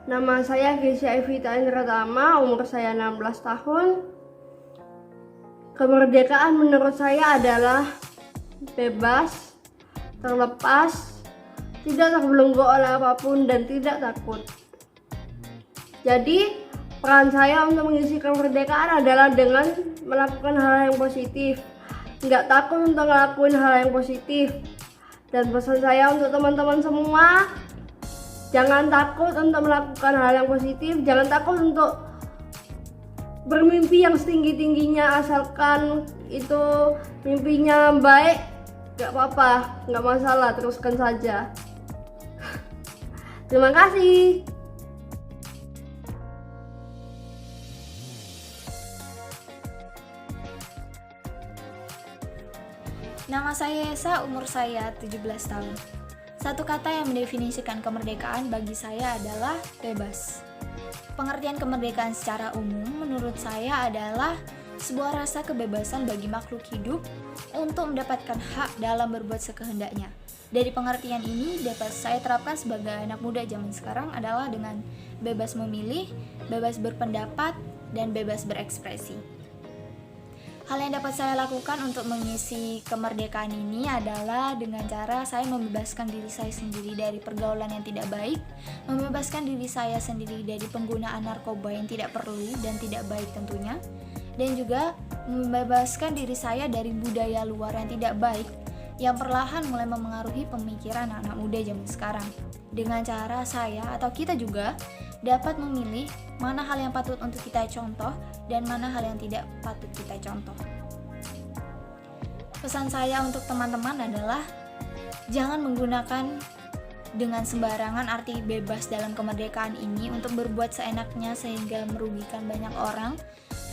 Nama saya Gesya Evita Indratama, umur saya 16 tahun. Kemerdekaan menurut saya adalah bebas, terlepas, tidak terbelenggu oleh apapun dan tidak takut. Jadi peran saya untuk mengisi kemerdekaan adalah dengan melakukan hal yang positif, nggak takut untuk ngelakuin hal yang positif. Dan pesan saya untuk teman-teman semua, jangan takut untuk melakukan hal yang positif, jangan takut untuk bermimpi yang setinggi-tingginya, asalkan itu mimpinya baik, nggak apa-apa, nggak masalah, teruskan saja. Terima kasih. Nama saya Esa, umur saya 17 tahun. Satu kata yang mendefinisikan kemerdekaan bagi saya adalah bebas. Pengertian kemerdekaan secara umum menurut saya adalah sebuah rasa kebebasan bagi makhluk hidup untuk mendapatkan hak dalam berbuat sekehendaknya. Dari pengertian ini dapat saya terapkan sebagai anak muda zaman sekarang adalah dengan bebas memilih, bebas berpendapat, dan bebas berekspresi. Hal yang dapat saya lakukan untuk mengisi kemerdekaan ini adalah dengan cara saya membebaskan diri saya sendiri dari pergaulan yang tidak baik, membebaskan diri saya sendiri dari penggunaan narkoba yang tidak perlu dan tidak baik tentunya, dan juga membebaskan diri saya dari budaya luar yang tidak baik yang perlahan mulai memengaruhi pemikiran anak muda zaman sekarang. Dengan cara saya atau kita juga dapat memilih mana hal yang patut untuk kita contoh dan mana hal yang tidak patut kita contoh. Pesan saya untuk teman-teman adalah jangan menggunakan dengan sembarangan arti bebas dalam kemerdekaan ini untuk berbuat seenaknya sehingga merugikan banyak orang.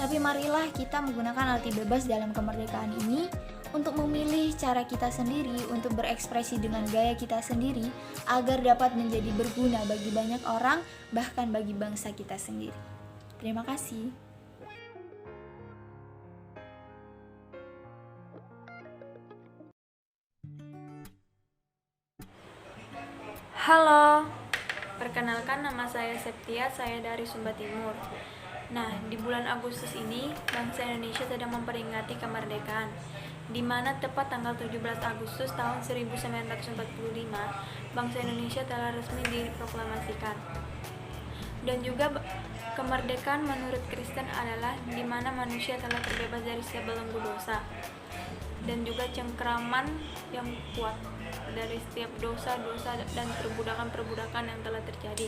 Tapi marilah kita menggunakan arti bebas dalam kemerdekaan ini untuk memilih cara kita sendiri untuk berekspresi dengan gaya kita sendiri agar dapat menjadi berguna bagi banyak orang, bahkan bagi bangsa kita sendiri. Terima kasih. Halo, perkenalkan nama saya Septia, saya dari Sumba Timur. Nah, di bulan Agustus ini, bangsa Indonesia sedang memperingati kemerdekaan, di mana tepat tanggal 17 Agustus tahun 1945, bangsa Indonesia telah resmi diproklamasikan. Dan juga kemerdekaan menurut Kristen adalah di mana manusia telah terbebas dari setiap belenggu dosa dan juga cengkraman yang kuat dari setiap dosa-dosa dan perbudakan-perbudakan yang telah terjadi.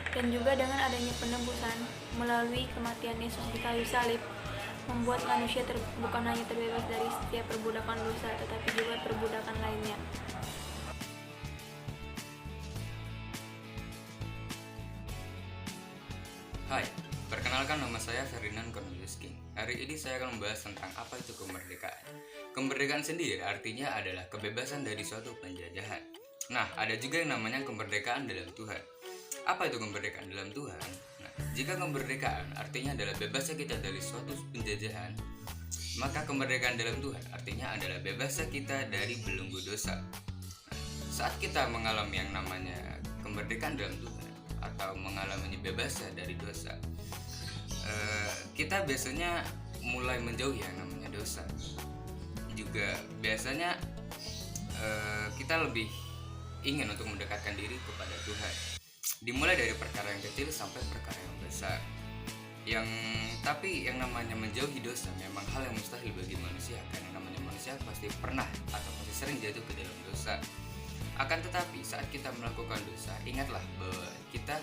Dan juga dengan adanya penebusan melalui kematian Yesus di kayu salib, membuat manusia bukan hanya terbebas dari setiap perbudakan dosa, tetapi juga perbudakan lainnya. Hai, perkenalkan nama saya Ferdinand Cornelius King. Hari ini saya akan membahas tentang apa itu kemerdekaan. Kemerdekaan sendiri artinya adalah kebebasan dari suatu penjajahan. Nah, ada juga yang namanya kemerdekaan dalam Tuhan. Apa itu kemerdekaan dalam Tuhan? Nah, jika kemerdekaan artinya adalah bebasnya kita dari suatu penjajahan, maka kemerdekaan dalam Tuhan artinya adalah bebasnya kita dari belenggu dosa. Nah, saat kita mengalami yang namanya kemerdekaan dalam Tuhan atau mengalami bebasnya dari dosa, kita biasanya mulai menjauhi yang namanya dosa. Juga biasanya kita lebih ingin untuk mendekatkan diri kepada Tuhan. Dimulai dari perkara yang kecil sampai perkara yang besar. Tapi yang namanya menjauhi dosa memang hal yang mustahil bagi manusia, karena namanya manusia pasti pernah atau pasti sering jatuh ke dalam dosa. Akan tetapi saat kita melakukan dosa, ingatlah bahwa kita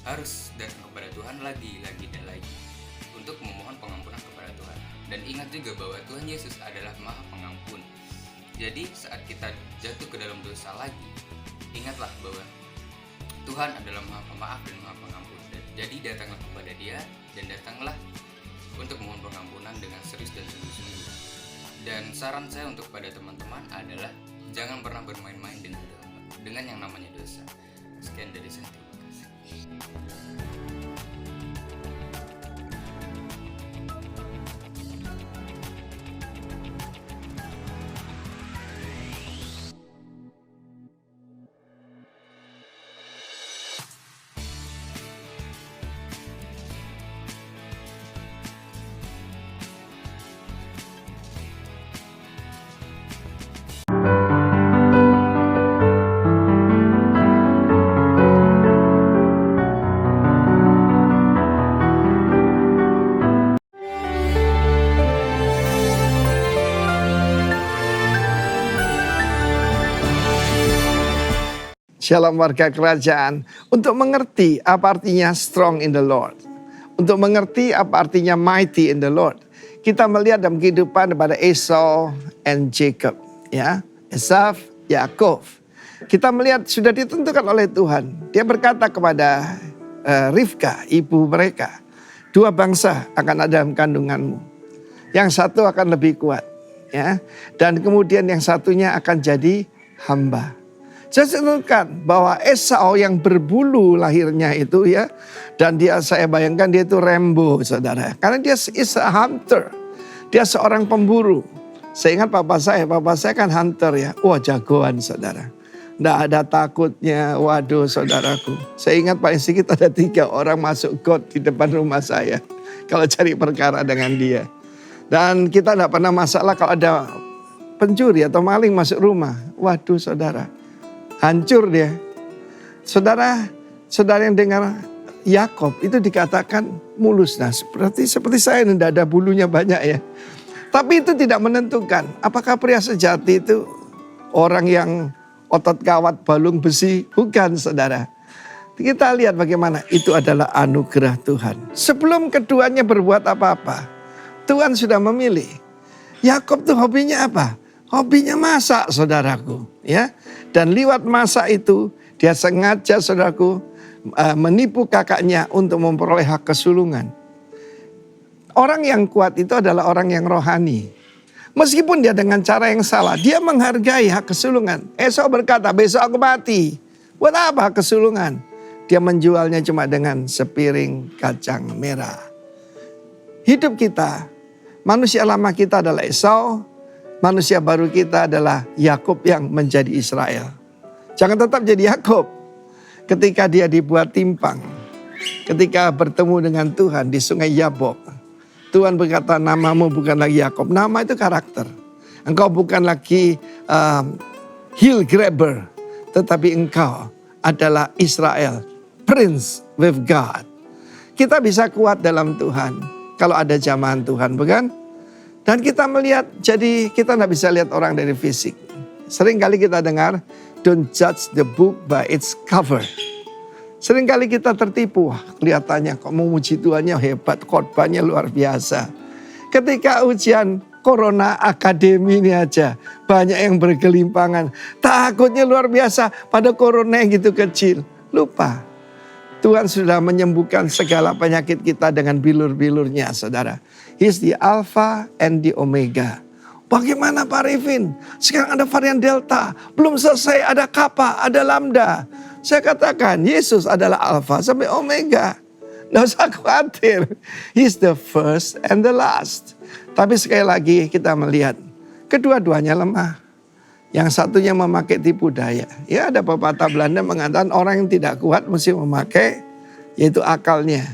harus datang kepada Tuhan lagi dan lagi untuk memohon pengampunan kepada Tuhan. Dan ingat juga bahwa Tuhan Yesus adalah Maha Pengampun. Jadi saat kita jatuh ke dalam dosa lagi, ingatlah bahwa Tuhan adalah Maha Pemaaf dan Maha Pengampun. Jadi datanglah kepada Dia dan datanglah untuk mohon pengampunan dengan serius dan sungguh-sungguh. Dan saran saya untuk pada teman-teman adalah jangan pernah bermain-main dengan yang namanya dosa. Sekian dari saya, terima kasih. Shalom warga kerajaan. Untuk mengerti apa artinya strong in the Lord. Untuk mengerti apa artinya mighty in the Lord. Kita melihat dalam kehidupan pada Esau and Jacob. Ya, Esau, Yakov. Kita melihat sudah ditentukan oleh Tuhan. Dia berkata kepada Rivka, ibu mereka. 2 bangsa akan ada dalam kandunganmu. Yang satu akan lebih kuat. Ya, dan kemudian yang satunya akan jadi hamba. Saya sebutkan bahwa Esau yang berbulu lahirnya itu ya. Dan saya bayangkan dia itu Rambo saudara. Karena dia is a hunter. Dia seorang pemburu. Saya ingat papa saya kan hunter ya. Wah jagoan saudara. Nggak ada takutnya. Waduh saudaraku. Saya ingat paling sedikit ada 3 orang masuk got di depan rumah saya. Kalau cari perkara dengan dia. Dan kita nggak pernah masalah kalau ada pencuri atau maling masuk rumah. Waduh saudara. Hancur dia. Saudara yang dengar Yakob itu dikatakan mulus. Nah seperti saya ini tidak ada bulunya banyak ya. Tapi itu tidak menentukan. Apakah pria sejati itu orang yang otot kawat balung besi? Bukan saudara. Kita lihat bagaimana itu adalah anugerah Tuhan. Sebelum keduanya berbuat apa-apa. Tuhan sudah memilih. Yakob tuh hobinya apa? Hobinya masak saudaraku. Ya. Dan lewat masak itu dia sengaja saudaraku menipu kakaknya untuk memperoleh hak kesulungan. Orang yang kuat itu adalah orang yang rohani. Meskipun dia dengan cara yang salah, dia menghargai hak kesulungan. Esau berkata, besok aku mati. Buat apa hak kesulungan? Dia menjualnya cuma dengan sepiring kacang merah. Hidup kita, manusia lama kita adalah Esau. Manusia baru kita adalah Yakub yang menjadi Israel. Jangan tetap jadi Yakub. Ketika dia dibuat timpang. Ketika bertemu dengan Tuhan di sungai Yabok. Tuhan berkata namamu bukan lagi Yakub. Nama itu karakter. Engkau bukan lagi heel grabber. Tetapi engkau adalah Israel. Prince with God. Kita bisa kuat dalam Tuhan. Kalau ada jamahan Tuhan bukan? Dan kita melihat, jadi kita tidak bisa lihat orang dari fisik. Sering kali kita dengar, don't judge the book by its cover. Sering kali kita tertipu, kelihatannya kok memuji Tuhannya hebat, khotbahnya luar biasa. Ketika ujian Corona Akademi ini aja, banyak yang bergelimpangan. Takutnya luar biasa, pada Corona yang gitu kecil. Lupa, Tuhan sudah menyembuhkan segala penyakit kita dengan bilur-bilurnya saudara. He's the Alpha and the Omega. Bagaimana Pak Rifin? Sekarang ada varian Delta. Belum selesai ada Kappa, ada Lambda. Saya katakan Yesus adalah Alpha sampai Omega. Nggak usah khawatir. He's the first and the last. Tapi sekali lagi kita melihat. Kedua-duanya lemah. Yang satunya memakai tipu daya. Ya ada pepatah Belanda mengatakan orang yang tidak kuat mesti memakai yaitu akalnya.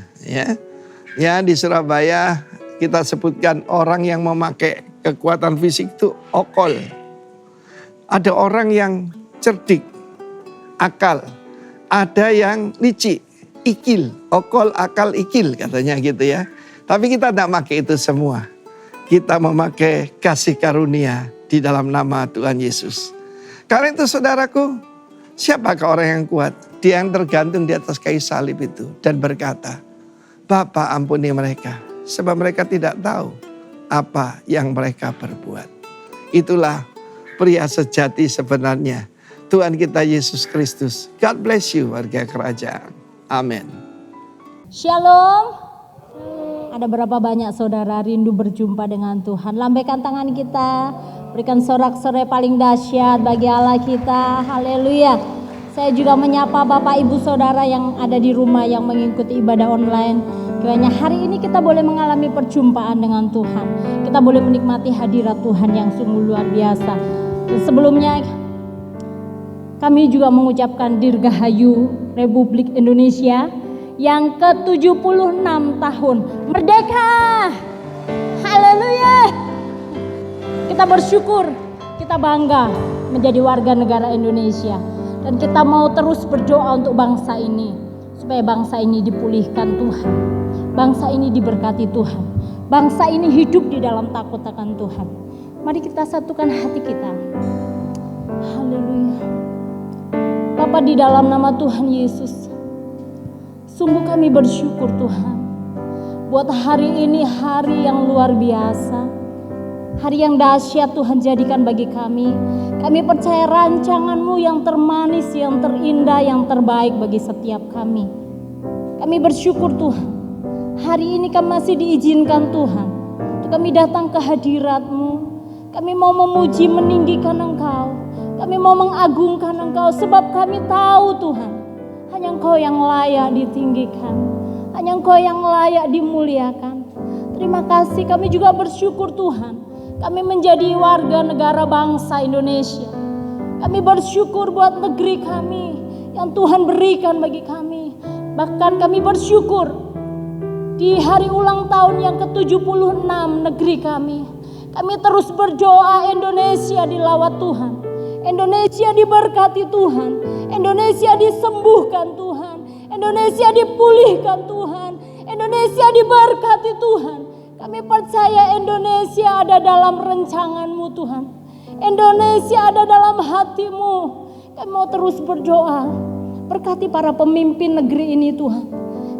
Ya di Surabaya kita sebutkan orang yang memakai kekuatan fisik itu okol. Ada orang yang cerdik, akal. Ada yang licik, ikil. Okol, akal, ikil katanya gitu ya. Tapi kita tidak memakai itu semua. Kita memakai kasih karunia di dalam nama Tuhan Yesus. Karena itu saudaraku, siapakah orang yang kuat? Dia yang tergantung di atas kayu salib itu. Dan berkata, Bapa ampuni mereka. Sebab mereka tidak tahu apa yang mereka perbuat. Itulah pria sejati sebenarnya. Tuhan kita Yesus Kristus. God bless you warga kerajaan. Amin. Shalom. Ada berapa banyak saudara rindu berjumpa dengan Tuhan? Lambaikan tangan kita. Berikan sorak-sorai paling dahsyat bagi Allah kita. Haleluya. Saya juga menyapa Bapak Ibu Saudara yang ada di rumah yang mengikuti ibadah online. Kiranya hari ini kita boleh mengalami perjumpaan dengan Tuhan. Kita boleh menikmati hadirat Tuhan yang sungguh luar biasa. Dan sebelumnya kami juga mengucapkan Dirgahayu Republik Indonesia yang ke-76 tahun merdeka. Haleluya. Kita bersyukur, kita bangga menjadi warga negara Indonesia. Dan kita mau terus berdoa untuk bangsa ini. Supaya bangsa ini dipulihkan Tuhan. Bangsa ini diberkati Tuhan. Bangsa ini hidup di dalam takut akan Tuhan. Mari kita satukan hati kita. Haleluya. Bapa, di dalam nama Tuhan Yesus, sungguh kami bersyukur Tuhan, buat hari ini hari yang luar biasa, hari yang dahsyat Tuhan jadikan bagi kami. Kami percaya rancangan-Mu yang termanis, yang terindah, yang terbaik bagi setiap kami. Kami bersyukur Tuhan, hari ini kami masih diizinkan Tuhan untuk kami datang ke hadirat-Mu. Kami mau memuji, meninggikan Engkau. Kami mau mengagungkan Engkau sebab kami tahu Tuhan, hanya Engkau yang layak ditinggikan, hanya Engkau yang layak dimuliakan. Terima kasih, kami juga bersyukur Tuhan, kami menjadi warga negara bangsa Indonesia. Kami bersyukur buat negeri kami yang Tuhan berikan bagi kami. Bahkan kami bersyukur di hari ulang tahun yang ke-76 negeri kami. Kami terus berdoa Indonesia dilawat Tuhan. Indonesia diberkati Tuhan. Indonesia disembuhkan Tuhan. Indonesia dipulihkan Tuhan. Indonesia diberkati Tuhan. Kami percaya Indonesia ada dalam rancangan-Mu Tuhan. Indonesia ada dalam hati-Mu. Kami mau terus berdoa. Berkati para pemimpin negeri ini Tuhan.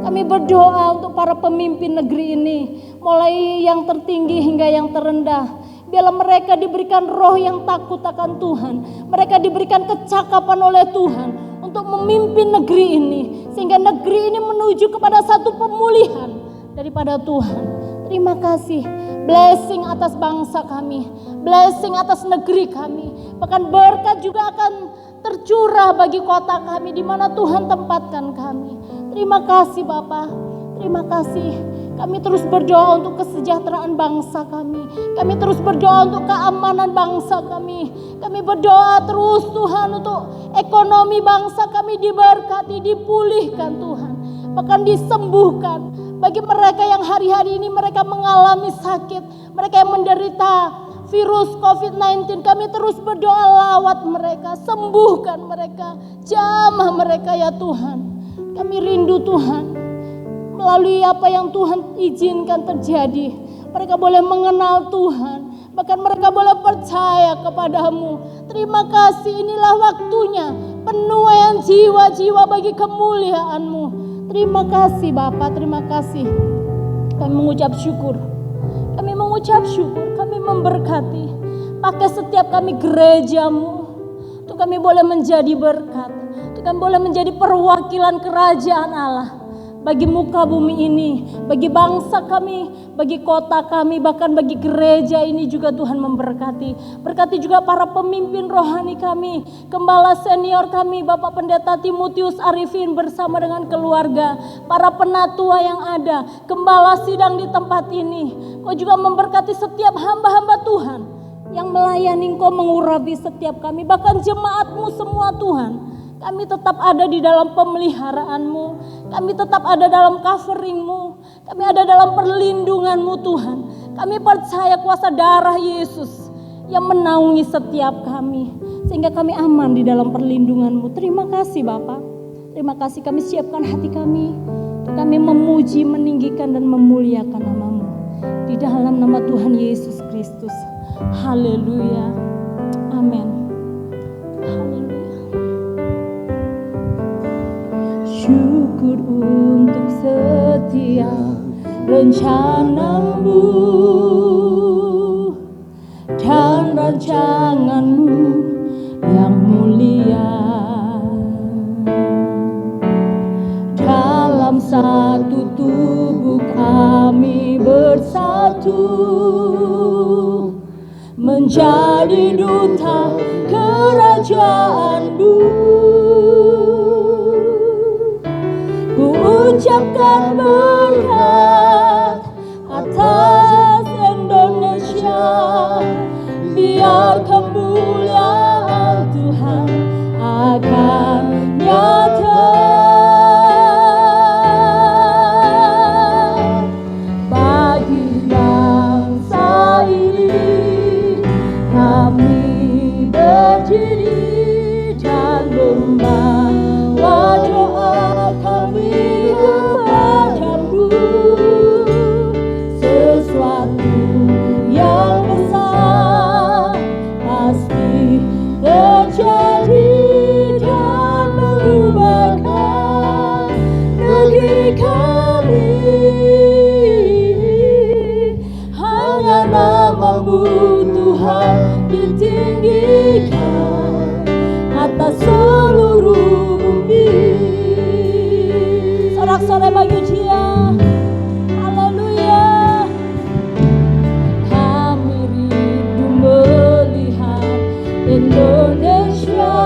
Kami berdoa untuk para pemimpin negeri ini, mulai yang tertinggi hingga yang terendah. Biarlah mereka diberikan roh yang takut akan Tuhan. Mereka diberikan kecakapan oleh Tuhan untuk memimpin negeri ini, sehingga negeri ini menuju kepada satu pemulihan daripada Tuhan. Terima kasih, blessing atas bangsa kami, blessing atas negeri kami. Bahkan berkat juga akan tercurah bagi kota kami di mana Tuhan tempatkan kami. Terima kasih Bapa, terima kasih. Kami terus berdoa untuk kesejahteraan bangsa kami. Kami terus berdoa untuk keamanan bangsa kami. Kami berdoa terus Tuhan untuk ekonomi bangsa kami diberkati, dipulihkan Tuhan. Bahkan disembuhkan. Bagi mereka yang hari-hari ini mereka mengalami sakit, mereka yang menderita virus COVID-19, kami terus berdoa lawat mereka, sembuhkan mereka, jamah mereka ya Tuhan. Kami rindu Tuhan, melalui apa yang Tuhan izinkan terjadi, mereka boleh mengenal Tuhan, bahkan mereka boleh percaya kepadamu. Terima kasih, inilah waktunya penuaian jiwa-jiwa bagi kemuliaan-Mu. Terima kasih Bapa, terima kasih. Kami mengucap syukur, kami mengucap syukur, kami memberkati. Pakai setiap kami gereja-Mu, untuk kami boleh menjadi berkat, untuk kami boleh menjadi perwakilan kerajaan Allah bagi muka bumi ini, bagi bangsa kami, bagi kota kami, bahkan bagi gereja ini juga Tuhan memberkati. Berkati juga para pemimpin rohani kami, gembala senior kami, Bapak Pendeta Timotius Arifin bersama dengan keluarga, para penatua yang ada, gembala sidang di tempat ini. Kau juga memberkati setiap hamba-hamba Tuhan yang melayani Engkau, mengurapi setiap kami, bahkan jemaat-Mu semua Tuhan. Kami tetap ada di dalam pemeliharaan-Mu, kami tetap ada dalam covering-Mu, kami ada dalam perlindungan-Mu Tuhan. Kami percaya kuasa darah Yesus yang menaungi setiap kami, sehingga kami aman di dalam perlindungan-Mu. Terima kasih Bapa, terima kasih. Kami siapkan hati kami untuk kami memuji, meninggikan dan memuliakan nama-Mu. Di dalam nama Tuhan Yesus Kristus. Haleluya. Amin. Haleluya. Syukur untuk setiap rencana-Mu dan rancangan-Mu yang mulia. Dalam satu tubuh kami bersatu, menjadi duta kerajaan-Mu. Ku ucapkan berkat atas Indonesia, biar kemuliaan Tuhan akan nyata. Bagi bangsa ini kami berdiri dan membawa doa kami kepadamu. Sesuatu yang besar pasti terjadi dan Tuhan ditinggikan atas seluruh bumi. Sorak-sorai bagi Dia. Haleluya. Kami rindu melihat Indonesia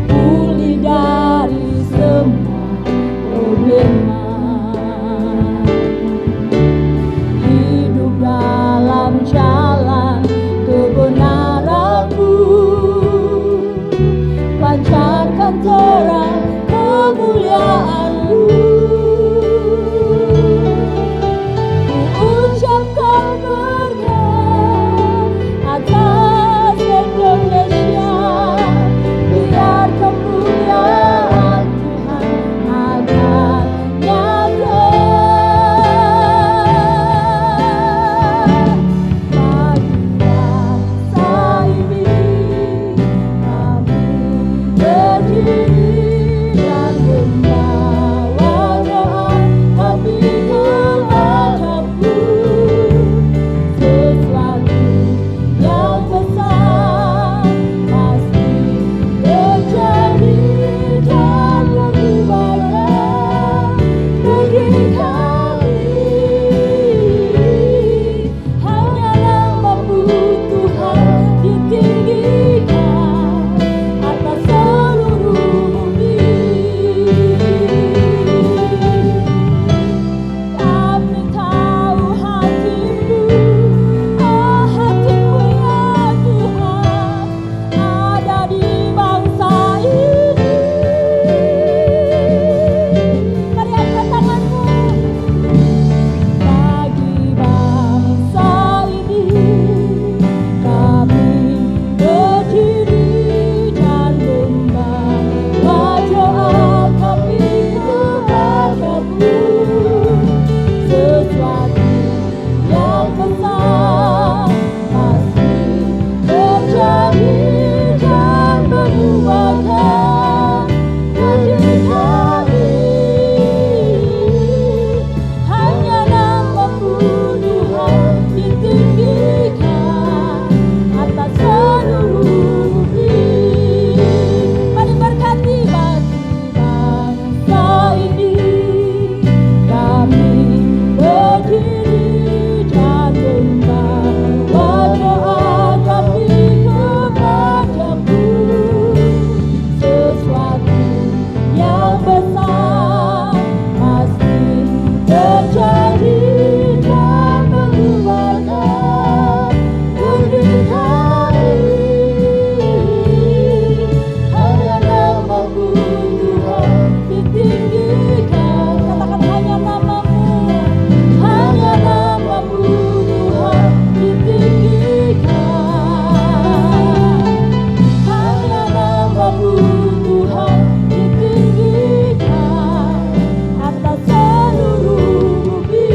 pulih dari semua problema, hidup dalam jalan kebenaran-Mu, pancarkan terang kemuliaan-Mu. Ucapkan berkat atas Indonesia, biar kemuliaan Tuhan akan nyata. Bagi bangsa ini kami berdiri dan membawa doa kami kepadamu. Sesuatu yang besar pasti terjadi dan mengubahkan negeri kami. Hanya nama-Mu Tuhan ditinggikan atas seluruh bumi. Kami tahu hati-Mu, oh hati-Mu ya Tuhan, ada di bangsa ini. Mari angkat tangan-Mu. Bagi bangsa ini kami berdiri dan membawa doa kami kepadamu. Sesuatu yang besar pasti terjadi dan mengubahkan negeri kami. Hanya nama-Mu Tuhan ditinggikan atas seluruh bumi. Mari berkati bagi bangsa ini, kami berdiri dan membawa doa kami kepadamu. Sesuatu yang besar pasti terjadi dan mengubahkan negeri kami. Hanya nama-Mu Tuhan ditinggikan. Katakan hanya nama-Mu, hanya nama-Mu Tuhan ditinggikan. Hanya nama-Mu Tuhan ditinggikan atas seluruh bumi.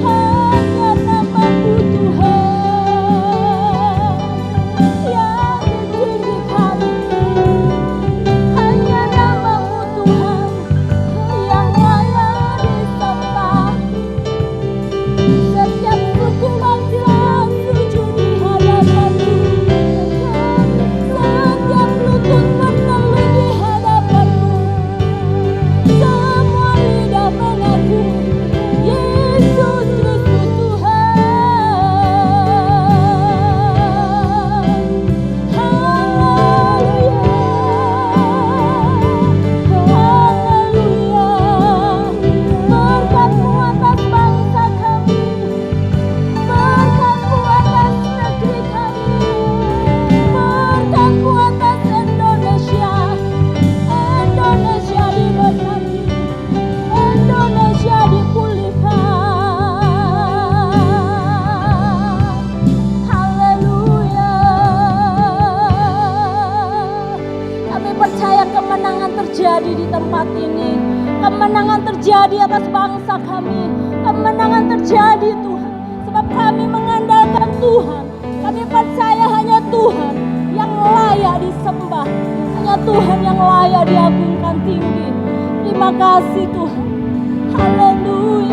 Hanya nama-Mu Tuhan yang ditinggikan. Hanya nama-Mu Tuhan yang layak disembah. Setiap suku bangsa sujud di hadapan-Mu. Setiap lutut bertelut di hadapan-Mu. Semua lidah mengaku Yesus Kristus Tuhan. Haleluya. Haleluya. Berkat-Mu atas bangsa kami, berkat-Mu atas negeri kami, berkat-Mu atas Indonesia. Indonesia diberkati, Indonesia dipulihkan. Haleluya. Kami percaya kemenangan terjadi di tempat ini. Kemenangan terjadi atas bangsa kami. Kemenangan terjadi Tuhan. Sebab kami mengandalkan Tuhan. Kami percaya hanya Tuhan yang layak disembah. Hanya Tuhan yang layak diagungkan tinggi. Terima kasih Tuhan. Haleluya.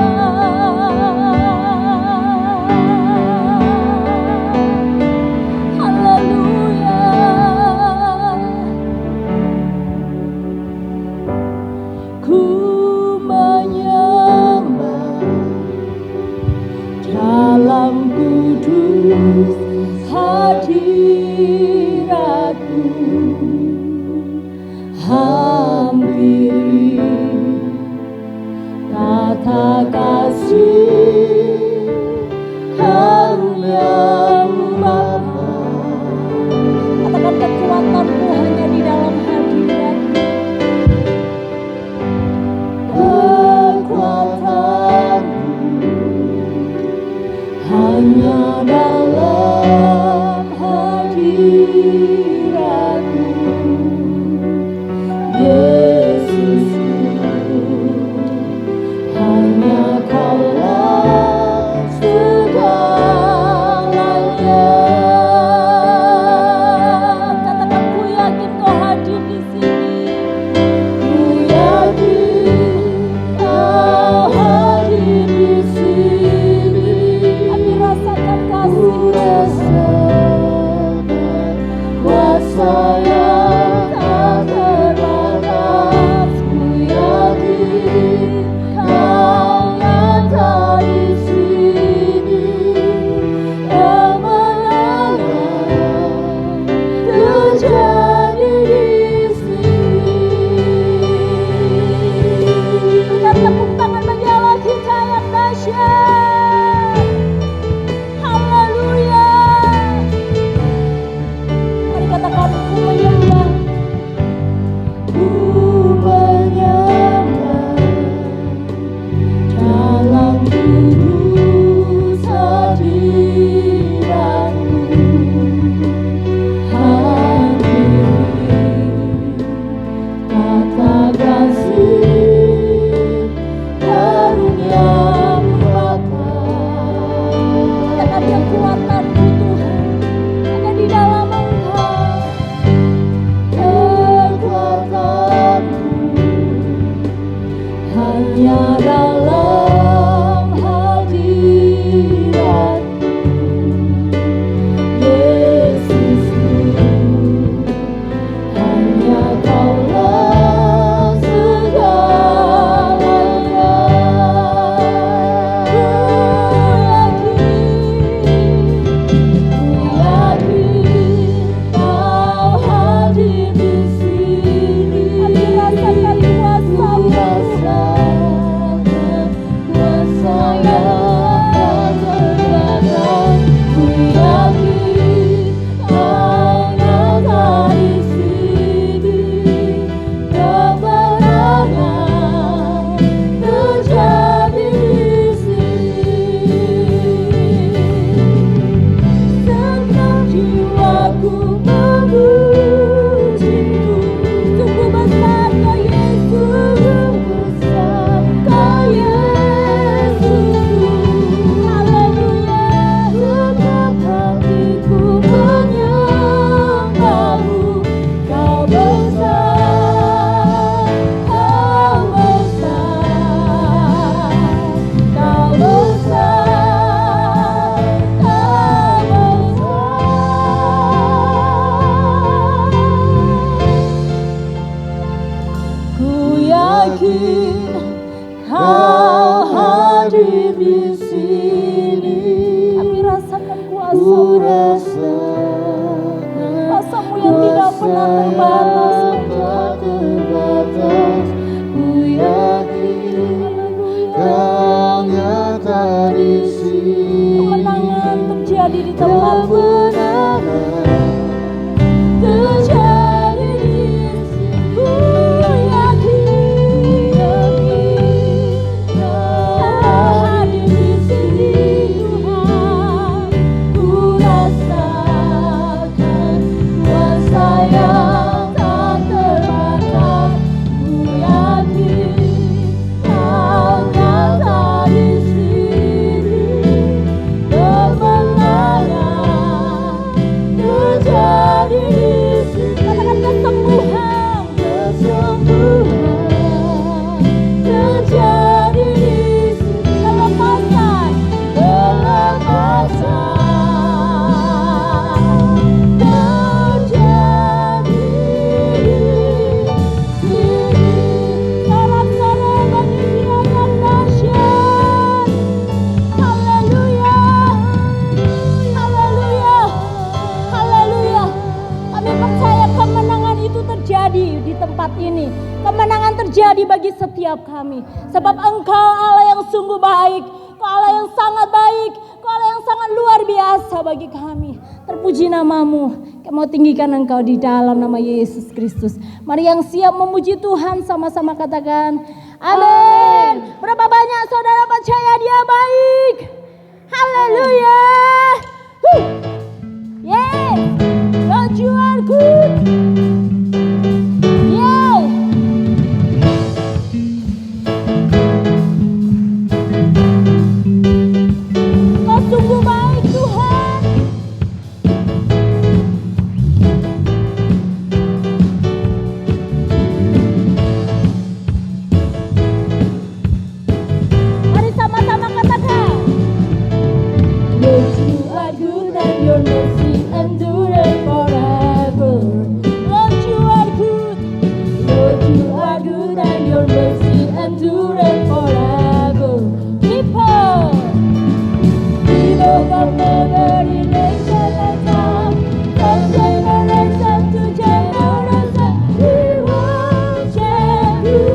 kata kasih karunia-Mu Bapa. Katakan kekuatanmu hanya di dalam hadirat-Mu. Kekuatanmu hanya dalam hadirat-Mu. Yesusku, hanya Kaulah segalanya. Katakan, ku yakin Kau hadir di sini. Ku yakin Kau hadir di sini. Kami rasakan kasih-Mu, kuasa yang tak terbatas. Ku yakin Kau nyata di sini. Kemenangan terjadi di sini. Berikan tepuk tangan bagi Allah kita yang dahsyat. Haleluya. Mari katakan, ku menyembah. Ku menyembah dalam kudus hadirat-Mu. Hadiri kata kasih karunia-Mu Bapa. Katakan, kekuatan-Mu Tuhan hanya di dalam Engkau. Kekuatan-Mu hanya dalam hadirat-Mu. Yesusku, hanya Kaulah segalanya. Ku yakin Kau hadir di sini. Kami rasakan kuasa yang terbatas. Ku yakin Kau nyata di sini. Kemenangan terjadi di sini. Senang jiwaku memuji-Mu. Sungguh besar Kau Yesus, besar Kau Yesusku. Haleluya. Tetap hatiku menyembah-Mu. Kau besar, Kau besar, Kau besar, Kau besar. Ku yakin Kau hadir di sini. Kami rasakan kuasa-Mu yang tidak pernah terbatas. Ku yakin Kau nyata di sini. Kemenangan terjadi di tempat-Mu. Terjadi di sini. Ku yakin Kau hadir di sini, Tuhan. Ku rasakan kuasa yang tak terbatas. Ku yakin Kau nyata di sini. Kemenangan setiap kami. Sebab Engkau Allah yang sungguh baik, Kau Allah yang sangat baik, Kau Allah yang sangat luar biasa bagi kami. Terpuji namamu, kami mau tinggikan Engkau di dalam nama Yesus Kristus. Mari yang siap memuji Tuhan sama-sama katakan amin. Berapa banyak saudara percaya Dia baik? Haleluya. Yes, Lord you are good. Yes. Kau sungguh baik Tuhan. Mari sama-sama katakan. Lord you are good and your mercy endureth forever. Lord you are good. Lord you are good and your mercy endureth forever. People from every nation and tongue, from generation to generation, we worship you.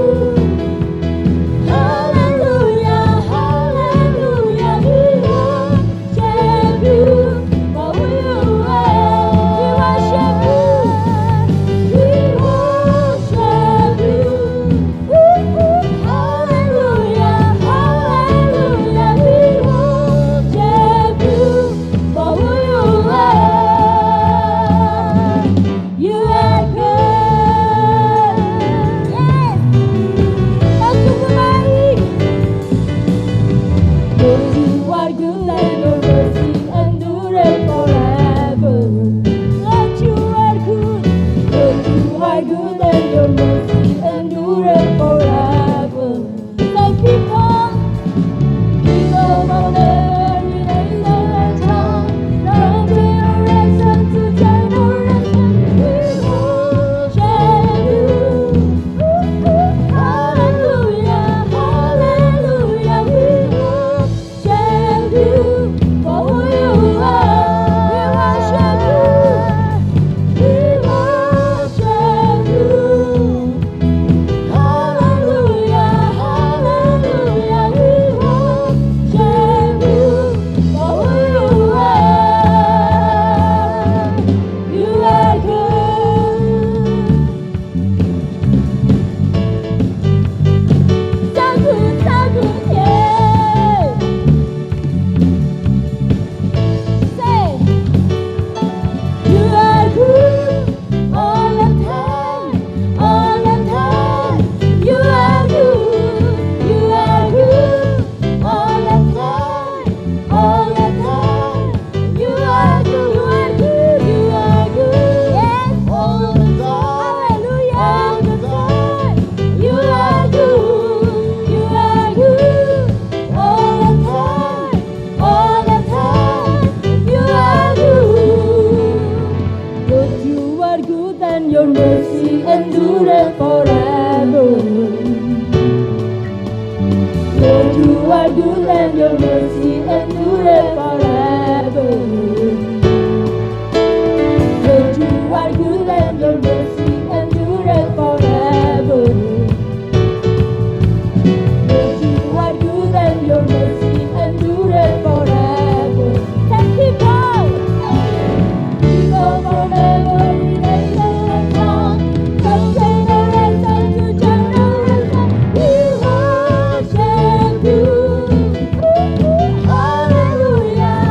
Hallelujah, hallelujah, we worship you. For who you are, we worship you. We worship you. Hallelujah, hallelujah, we worship you. For who you are, you are good. Yes, Kau sungguh baik. Lord, you are good and your mercy endureth forever. Lord, you are good. Lord, you are good and your mercy endureth forever. Say people from every nation and tongue, from generation to generation, we worship you. Hallelujah, hallelujah, we worship you. For who you are, we worship you. We worship you. Hallelujah, hallelujah, we worship you. For who you are good. So good, yeah. Say, you are good all the time, all the time. You are good, you are good all the time, all the time. You are good, you are good, you are good. Yes, all the time. Hallelujah, all the time. You are good, you are good all the time, all the time. You are good. Lord, you are good and your mercy endureth forever. Lord, you are good and your mercy endureth forever. Lord, you are good and your mercy endureth forever. Lord, you are good and your mercy endureth forever. Thank you, God. People from every nation and tongue, from generation to generation, we worship you. Hallelujah,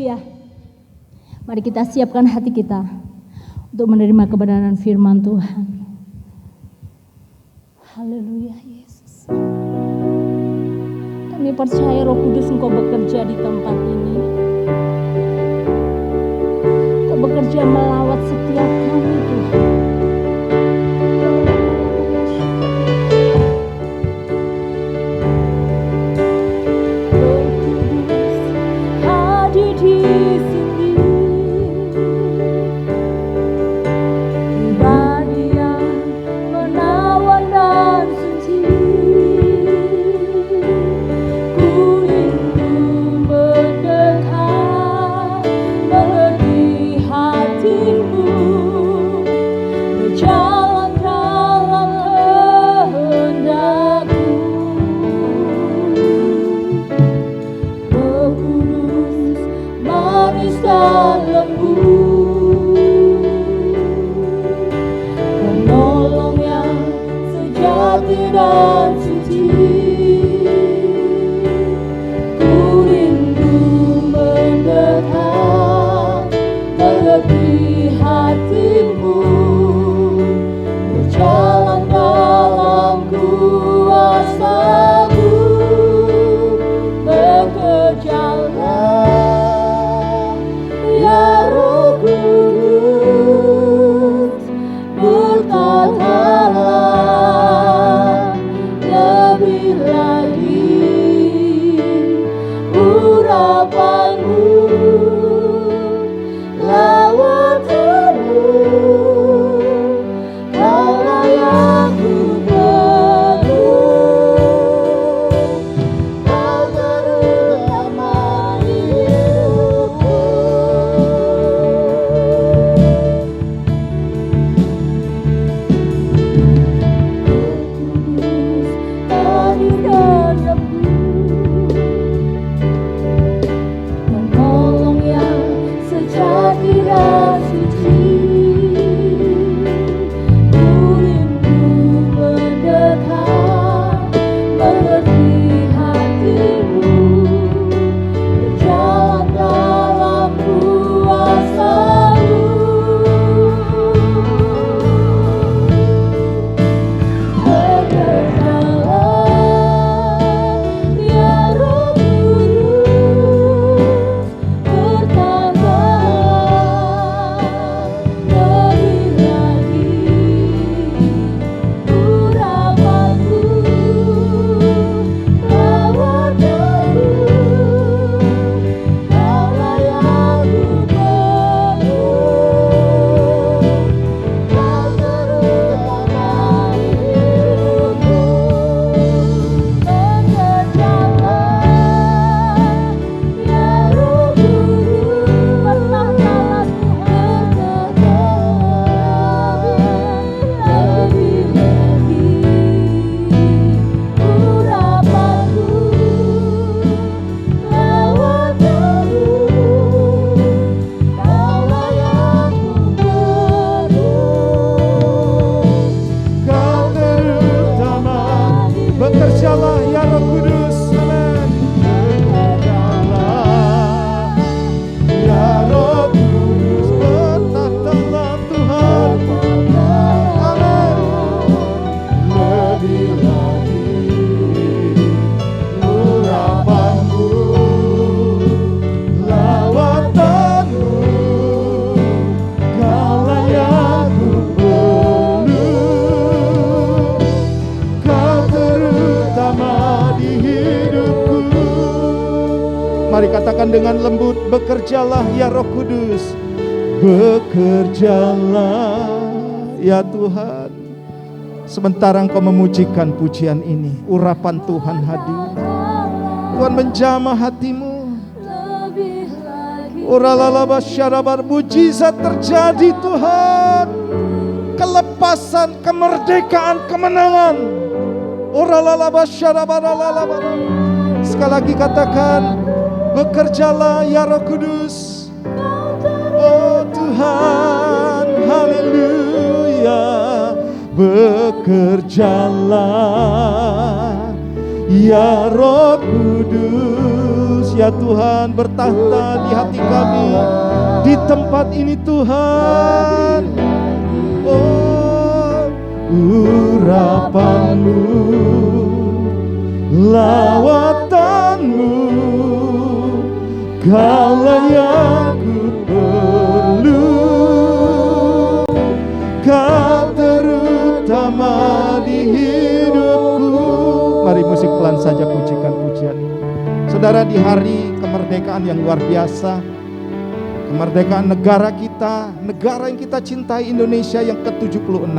Haleluya. Mari kita siapkan hati kita untuk menerima kebenaran firman Tuhan. Haleluya Yesus. Kami percaya Roh Kudus Engkau bekerja di tempat ini. Engkau bekerja melawat setiap kami Tuhan. Mari katakan dengan lembut, bekerjalah ya Roh Kudus. Bekerjalah ya Tuhan. Sementara Engkau memujikan pujian ini, urapan Tuhan hadir. Tuhan menjamah hatimu. Oralalabasyarabar, mujizat terjadi Tuhan. Kelepasan, kemerdekaan, kemenangan. Oralalabasyarabar. Sekali lagi katakan, bekerjalah ya Roh Kudus. Oh Tuhan, haleluya. Bekerjalah ya Roh Kudus. Kudus ya Tuhan bertahta di hati kami, di tempat ini Tuhan. Oh, urapan-Mu, lawatanmu, Kaulah yang ku perlu, Kau terutama di hidupku. Mari musik pelan saja pujikan pujian ini. Saudara, di hari kemerdekaan yang luar biasa, kemerdekaan negara kita, negara yang kita cintai, Indonesia yang ke-76.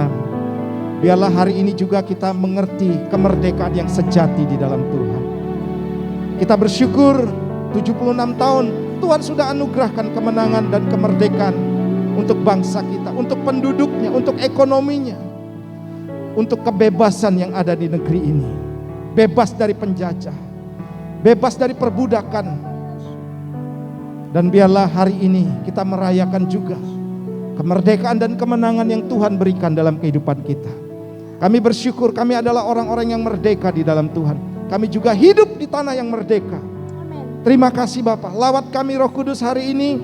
Biarlah hari ini juga kita mengerti kemerdekaan yang sejati di dalam Tuhan. Kita bersyukur 76 tahun Tuhan sudah anugerahkan kemenangan dan kemerdekaan untuk bangsa kita, untuk penduduknya, untuk ekonominya, untuk kebebasan yang ada di negeri ini. Bebas dari penjajah, bebas dari perbudakan. Dan biarlah hari ini kita merayakan juga kemerdekaan dan kemenangan yang Tuhan berikan dalam kehidupan kita. Kami bersyukur kami adalah orang-orang yang merdeka di dalam Tuhan. Kami juga hidup di tanah yang merdeka. Terima kasih Bapa. Lawat kami Roh Kudus hari ini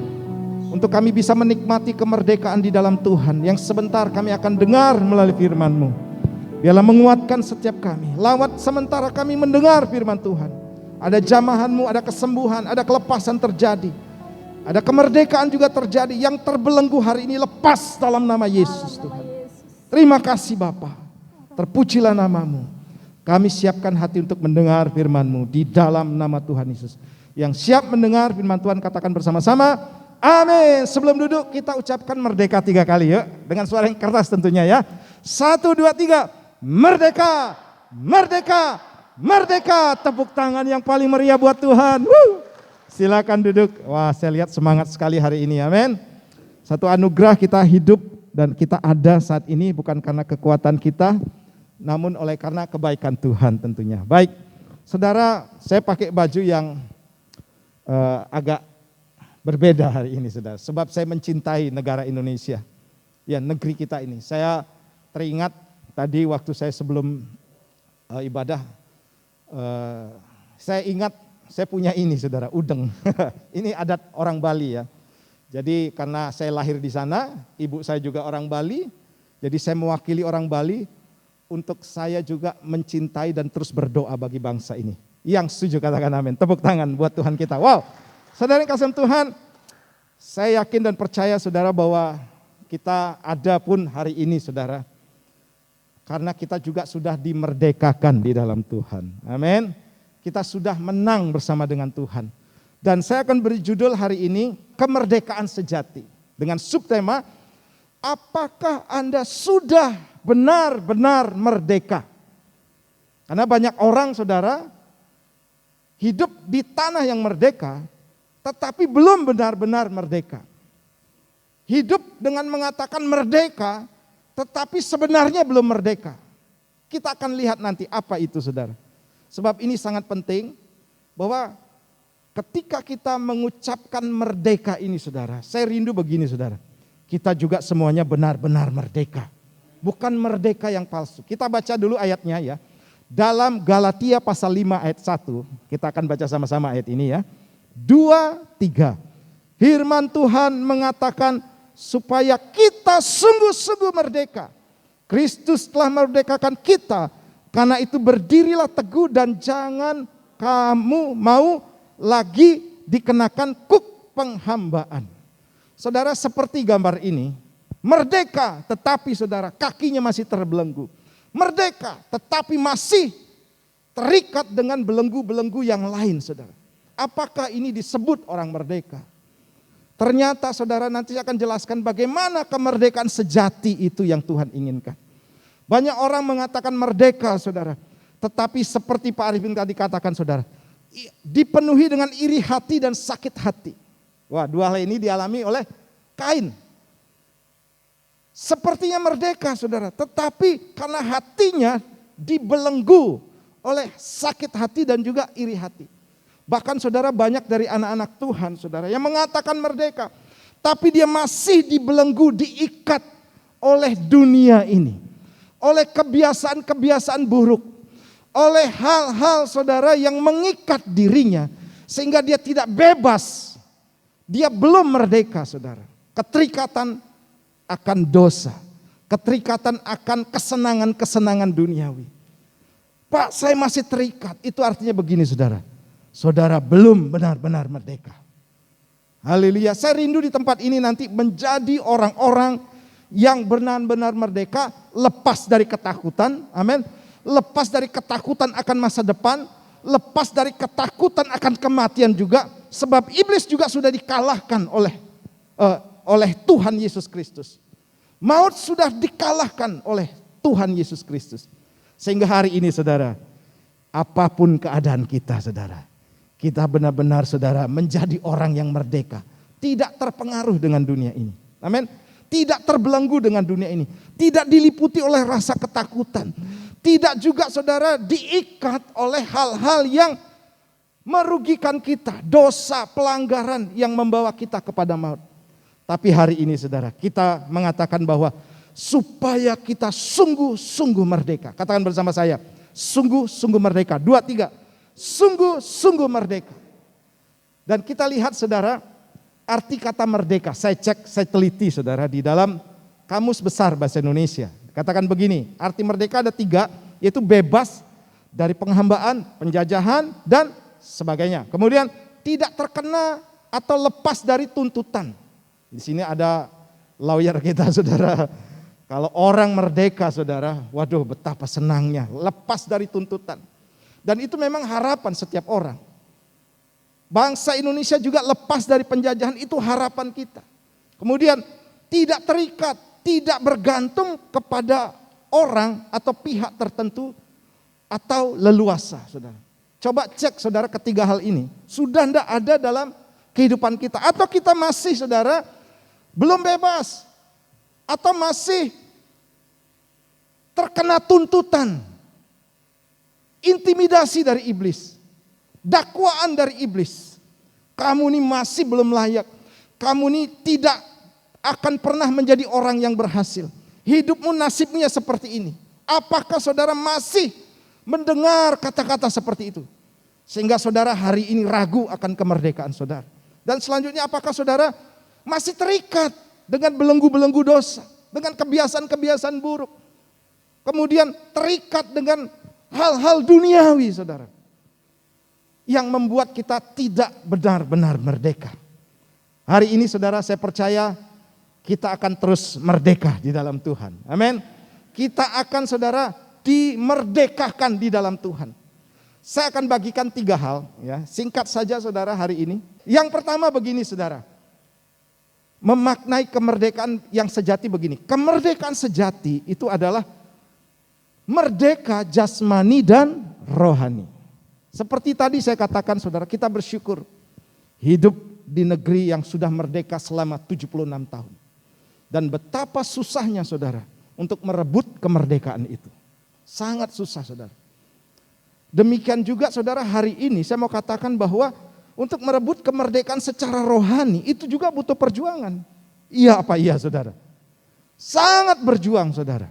untuk kami bisa menikmati kemerdekaan di dalam Tuhan yang sebentar kami akan dengar melalui firman-Mu. Biarlah menguatkan setiap kami. Lawat sementara kami mendengar firman Tuhan. Ada jamahan-Mu, ada kesembuhan, ada kelepasan terjadi. Ada kemerdekaan juga terjadi. Yang terbelenggu hari ini lepas dalam nama Yesus Tuhan. Terima kasih Bapa. Terpujilah nama-Mu. Kami siapkan hati untuk mendengar firman-Mu di dalam nama Tuhan Yesus. Yang siap mendengar firman Tuhan katakan bersama-sama, amin. Sebelum duduk kita ucapkan merdeka 3 kali yuk. Dengan suara yang keras tentunya ya. 1, 2, 3. Merdeka, merdeka, merdeka. Tepuk tangan yang paling meriah buat Tuhan. Silakan duduk. Wah, saya lihat semangat sekali hari ini, amin. Satu anugerah kita hidup dan kita ada saat ini bukan karena kekuatan kita, namun oleh karena kebaikan Tuhan tentunya. Baik, saudara, saya pakai baju yang agak berbeda hari ini, saudara. Sebab saya mencintai negara Indonesia, ya negeri kita ini. Saya teringat tadi waktu saya sebelum ibadah, saya ingat saya punya ini, saudara, udeng. Ini adat orang Bali ya. Jadi karena saya lahir di sana, ibu saya juga orang Bali, jadi saya mewakili orang Bali untuk saya juga mencintai dan terus berdoa bagi bangsa ini. Yang setuju katakan amin. Tepuk tangan buat Tuhan kita. Wow, saudara yang kasih Tuhan, saya yakin dan percaya saudara bahwa kita ada pun hari ini saudara, karena kita juga sudah dimerdekakan di dalam Tuhan. Amin. Kita sudah menang bersama dengan Tuhan. Dan saya akan beri judul hari ini, kemerdekaan sejati. Dengan subtema, apakah Anda sudah benar-benar merdeka? Karena banyak orang saudara hidup di tanah yang merdeka, tetapi belum benar-benar merdeka. Hidup dengan mengatakan merdeka, tetapi sebenarnya belum merdeka. Kita akan lihat nanti apa itu saudara. Sebab ini sangat penting bahwa ketika kita mengucapkan merdeka ini saudara, saya rindu begini saudara, kita juga semuanya benar-benar merdeka. Bukan merdeka yang palsu. Kita baca dulu ayatnya ya. Dalam Galatia pasal 5 ayat 1, kita akan baca sama-sama ayat ini ya. 2, 3. Firman Tuhan mengatakan supaya kita sungguh-sungguh merdeka. Kristus telah merdekakan kita. Karena itu berdirilah teguh dan jangan kamu mau lagi dikenakan kuk penghambaan. Saudara, seperti gambar ini, merdeka tetapi saudara kakinya masih terbelenggu. Merdeka tetapi masih terikat dengan belenggu-belenggu yang lain saudara. Apakah ini disebut orang merdeka? Ternyata saudara nanti akan jelaskan bagaimana kemerdekaan sejati itu yang Tuhan inginkan. Banyak orang mengatakan merdeka saudara, tetapi seperti Pak Arifin tadi katakan saudara, dipenuhi dengan iri hati dan sakit hati. Wah, dua hal ini dialami oleh Kain. Sepertinya merdeka saudara, tetapi karena hatinya dibelenggu oleh sakit hati dan juga iri hati. Bahkan saudara banyak dari anak-anak Tuhan saudara yang mengatakan merdeka, tapi dia masih dibelenggu, diikat oleh dunia ini. Oleh kebiasaan-kebiasaan buruk. Oleh hal-hal saudara yang mengikat dirinya. Sehingga dia tidak bebas. Dia belum merdeka, saudara. Keterikatan akan dosa. Keterikatan akan kesenangan-kesenangan duniawi. Pak, saya masih terikat. Itu artinya begini, saudara. Saudara belum benar-benar merdeka. Haleluya. Saya rindu di tempat ini nanti menjadi orang-orang yang benar-benar merdeka, lepas dari ketakutan. Amin. Lepas dari ketakutan akan masa depan, lepas dari ketakutan akan kematian juga, sebab iblis juga sudah dikalahkan oleh Tuhan Yesus Kristus. Maut sudah dikalahkan oleh Tuhan Yesus Kristus. Sehingga hari ini, saudara, apapun keadaan kita, saudara, kita benar-benar, saudara, menjadi orang yang merdeka, tidak terpengaruh dengan dunia ini. Amin. Tidak terbelenggu dengan dunia ini, tidak diliputi oleh rasa ketakutan, tidak juga, saudara, diikat oleh hal-hal yang merugikan kita, dosa, pelanggaran yang membawa kita kepada maut. Tapi hari ini, saudara, kita mengatakan bahwa supaya kita sungguh-sungguh merdeka. Katakan bersama saya, sungguh-sungguh merdeka. 2, 3, sungguh-sungguh merdeka. Dan kita lihat, saudara, arti kata merdeka. Saya cek, saya teliti, saudara, di dalam Kamus Besar Bahasa Indonesia. Katakan begini, arti merdeka ada 3, yaitu bebas dari penghambaan, penjajahan, dan sebagainya. Kemudian tidak terkena atau lepas dari tuntutan. Di sini ada lawyer kita, saudara. Kalau orang merdeka, saudara, waduh betapa senangnya, lepas dari tuntutan. Dan itu memang harapan setiap orang. Bangsa Indonesia juga lepas dari penjajahan, itu harapan kita. Kemudian tidak terikat, tidak bergantung kepada orang atau pihak tertentu atau leluasa, saudara. Coba cek, saudara, ketiga hal ini sudah tidak ada dalam kehidupan kita. Atau kita masih, saudara, belum bebas. Atau masih terkena tuntutan, intimidasi dari iblis, dakwaan dari iblis. Kamu ini masih belum layak, kamu ini tidak akan pernah menjadi orang yang berhasil. Hidupmu nasibnya seperti ini. Apakah saudara masih mendengar kata-kata seperti itu? Sehingga saudara hari ini ragu akan kemerdekaan saudara. Dan selanjutnya, apakah saudara masih terikat dengan belenggu-belenggu dosa, dengan kebiasaan-kebiasaan buruk, kemudian terikat dengan hal-hal duniawi, saudara, yang membuat kita tidak benar-benar merdeka. Hari ini, saudara, saya percaya kita akan terus merdeka di dalam Tuhan. Amin. Kita akan, saudara, dimerdekakan di dalam Tuhan. Saya akan bagikan 3 hal, ya, singkat saja, saudara, hari ini. Yang pertama begini, saudara. Memaknai kemerdekaan yang sejati begini. Kemerdekaan sejati itu adalah merdeka jasmani dan rohani. Seperti tadi saya katakan, saudara, kita bersyukur hidup di negeri yang sudah merdeka selama 76 tahun. Dan betapa susahnya, saudara, untuk merebut kemerdekaan itu. Sangat susah, saudara. Demikian juga, saudara, hari ini saya mau katakan bahwa untuk merebut kemerdekaan secara rohani itu juga butuh perjuangan. Iya apa iya, saudara? Sangat berjuang, saudara.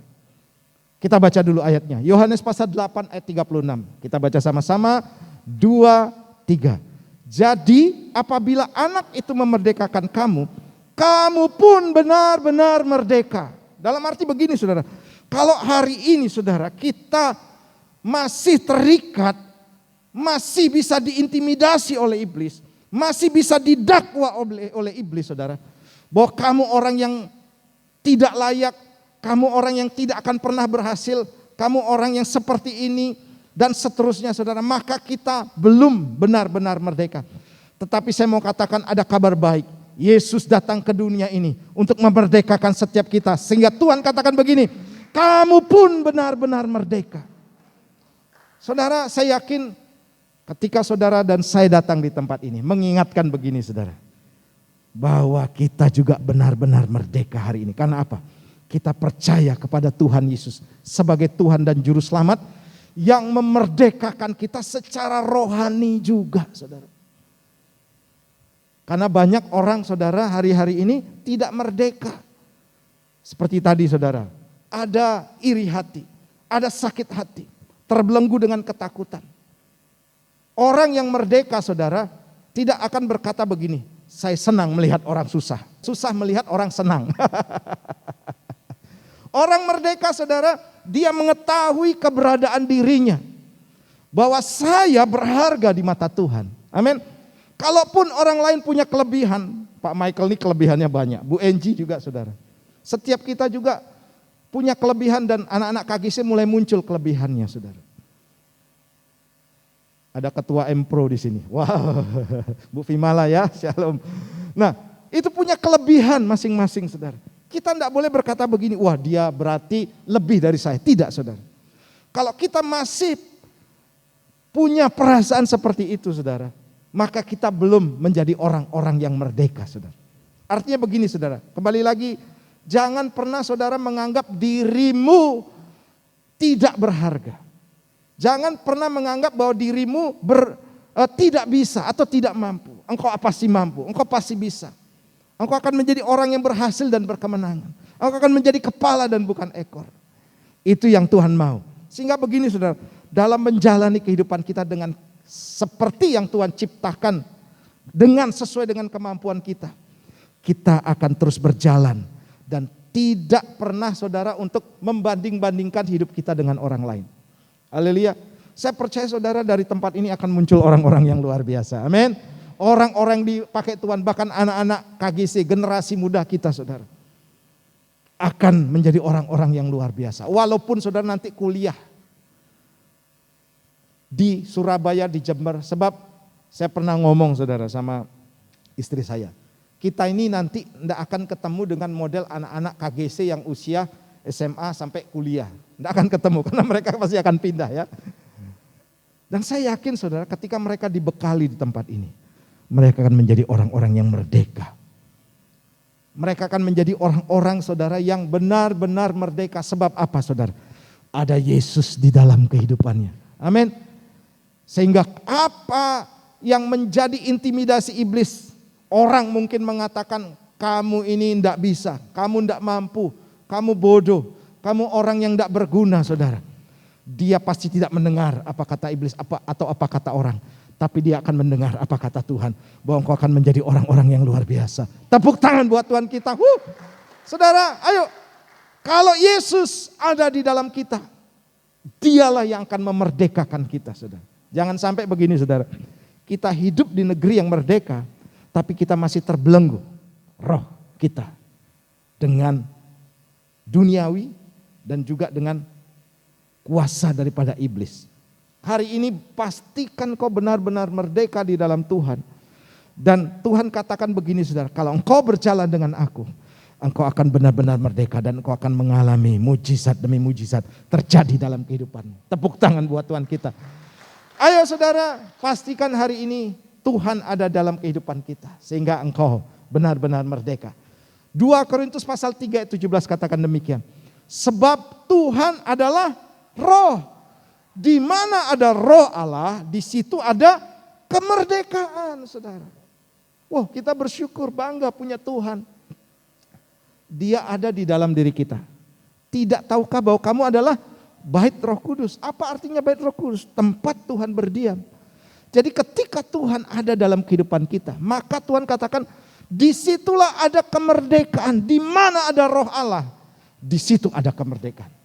Kita baca dulu ayatnya. Yohanes pasal 8 ayat 36. Kita baca sama-sama. 2, 3. Jadi apabila anak itu memerdekakan kamu, kamu pun benar-benar merdeka. Dalam arti begini, saudara. Kalau hari ini, saudara, kita masih terikat, masih bisa diintimidasi oleh iblis, masih bisa didakwa oleh iblis, saudara, bahwa kamu orang yang tidak layak, kamu orang yang tidak akan pernah berhasil, kamu orang yang seperti ini, dan seterusnya, saudara, maka kita belum benar-benar merdeka. Tetapi saya mau katakan ada kabar baik. Yesus datang ke dunia ini untuk memerdekakan setiap kita. Sehingga Tuhan katakan begini, kamu pun benar-benar merdeka. Saudara, saya yakin ketika saudara dan saya datang di tempat ini, mengingatkan begini, saudara, bahwa kita juga benar-benar merdeka hari ini. Karena apa? Kita percaya kepada Tuhan Yesus sebagai Tuhan dan Juru Selamat yang memerdekakan kita secara rohani juga, saudara. Karena banyak orang, saudara, hari-hari ini tidak merdeka. Seperti tadi, saudara, ada iri hati, ada sakit hati, terbelenggu dengan ketakutan. Orang yang merdeka, saudara, tidak akan berkata begini, saya senang melihat orang susah. Susah melihat orang senang. Orang merdeka saudara, dia mengetahui keberadaan dirinya. Bahwa saya berharga di mata Tuhan. Amin. Kalaupun orang lain punya kelebihan, Pak Michael ini kelebihannya banyak. Bu Enji juga saudara. Setiap kita juga punya kelebihan dan anak-anak KGC mulai muncul kelebihannya saudara. Ada ketua Empro di sini. Wow, Bu Vimala ya, shalom. Nah, itu punya kelebihan masing-masing saudara. Kita tidak boleh berkata begini, wah dia berarti lebih dari saya. Tidak saudara. Kalau kita masih punya perasaan seperti itu saudara, maka kita belum menjadi orang-orang yang merdeka saudara. Artinya begini saudara, kembali lagi, jangan pernah saudara menganggap dirimu tidak berharga. Jangan pernah menganggap bahwa dirimu tidak bisa atau tidak mampu. Engkau pasti mampu, engkau pasti bisa. Engkau akan menjadi orang yang berhasil dan berkemenangan. Engkau akan menjadi kepala dan bukan ekor. Itu yang Tuhan mau. Sehingga begini saudara, dalam menjalani kehidupan kita dengan seperti yang Tuhan ciptakan, dengan sesuai dengan kemampuan kita, kita akan terus berjalan dan tidak pernah saudara untuk membanding-bandingkan hidup kita dengan orang lain. Haleluya. Saya percaya saudara dari tempat ini akan muncul orang-orang yang luar biasa. Amin. Orang-orang dipakai Tuhan, bahkan anak-anak KGC, generasi muda kita saudara, akan menjadi orang-orang yang luar biasa. Walaupun saudara nanti kuliah di Surabaya, di Jember. Sebab saya pernah ngomong saudara sama istri saya. Kita ini nanti tidak akan ketemu dengan model anak-anak KGC yang usia SMA sampai kuliah. Tidak akan ketemu karena mereka pasti akan pindah ya. Dan saya yakin saudara ketika mereka dibekali di tempat ini, mereka akan menjadi orang-orang yang merdeka. Mereka akan menjadi orang-orang saudara yang benar-benar merdeka. Sebab apa saudara? Ada Yesus di dalam kehidupannya. Amin. Sehingga apa yang menjadi intimidasi iblis, orang mungkin mengatakan kamu ini tidak bisa, kamu tidak mampu, kamu bodoh, kamu orang yang tidak berguna saudara. Dia pasti tidak mendengar apa kata iblis atau apa kata orang. Tapi dia akan mendengar apa kata Tuhan. Bahwa engkau akan menjadi orang-orang yang luar biasa. Tepuk tangan buat Tuhan kita. Saudara, ayo. Kalau Yesus ada di dalam kita, dialah yang akan memerdekakan kita saudara. Jangan sampai begini saudara. Kita hidup di negeri yang merdeka, tapi kita masih terbelenggu roh kita dengan duniawi dan juga dengan kuasa daripada iblis. Hari ini pastikan kau benar-benar merdeka di dalam Tuhan. Dan Tuhan katakan begini saudara, kalau engkau berjalan dengan aku, engkau akan benar-benar merdeka dan engkau akan mengalami mujizat demi mujizat terjadi dalam kehidupanmu. Tepuk tangan buat Tuhan kita. Ayo saudara, pastikan hari ini Tuhan ada dalam kehidupan kita sehingga engkau benar-benar merdeka. 2 Korintus pasal 3 ayat 17 katakan demikian. Sebab Tuhan adalah roh. Di mana ada roh Allah, di situ ada kemerdekaan, saudara. Wah, kita bersyukur, bangga punya Tuhan. Dia ada di dalam diri kita. Tidak tahukah bahwa kamu adalah bait Roh Kudus? Apa artinya bait Roh Kudus? Tempat Tuhan berdiam. Jadi ketika Tuhan ada dalam kehidupan kita, maka Tuhan katakan, disitulah ada kemerdekaan. Di mana ada roh Allah, di situ ada kemerdekaan.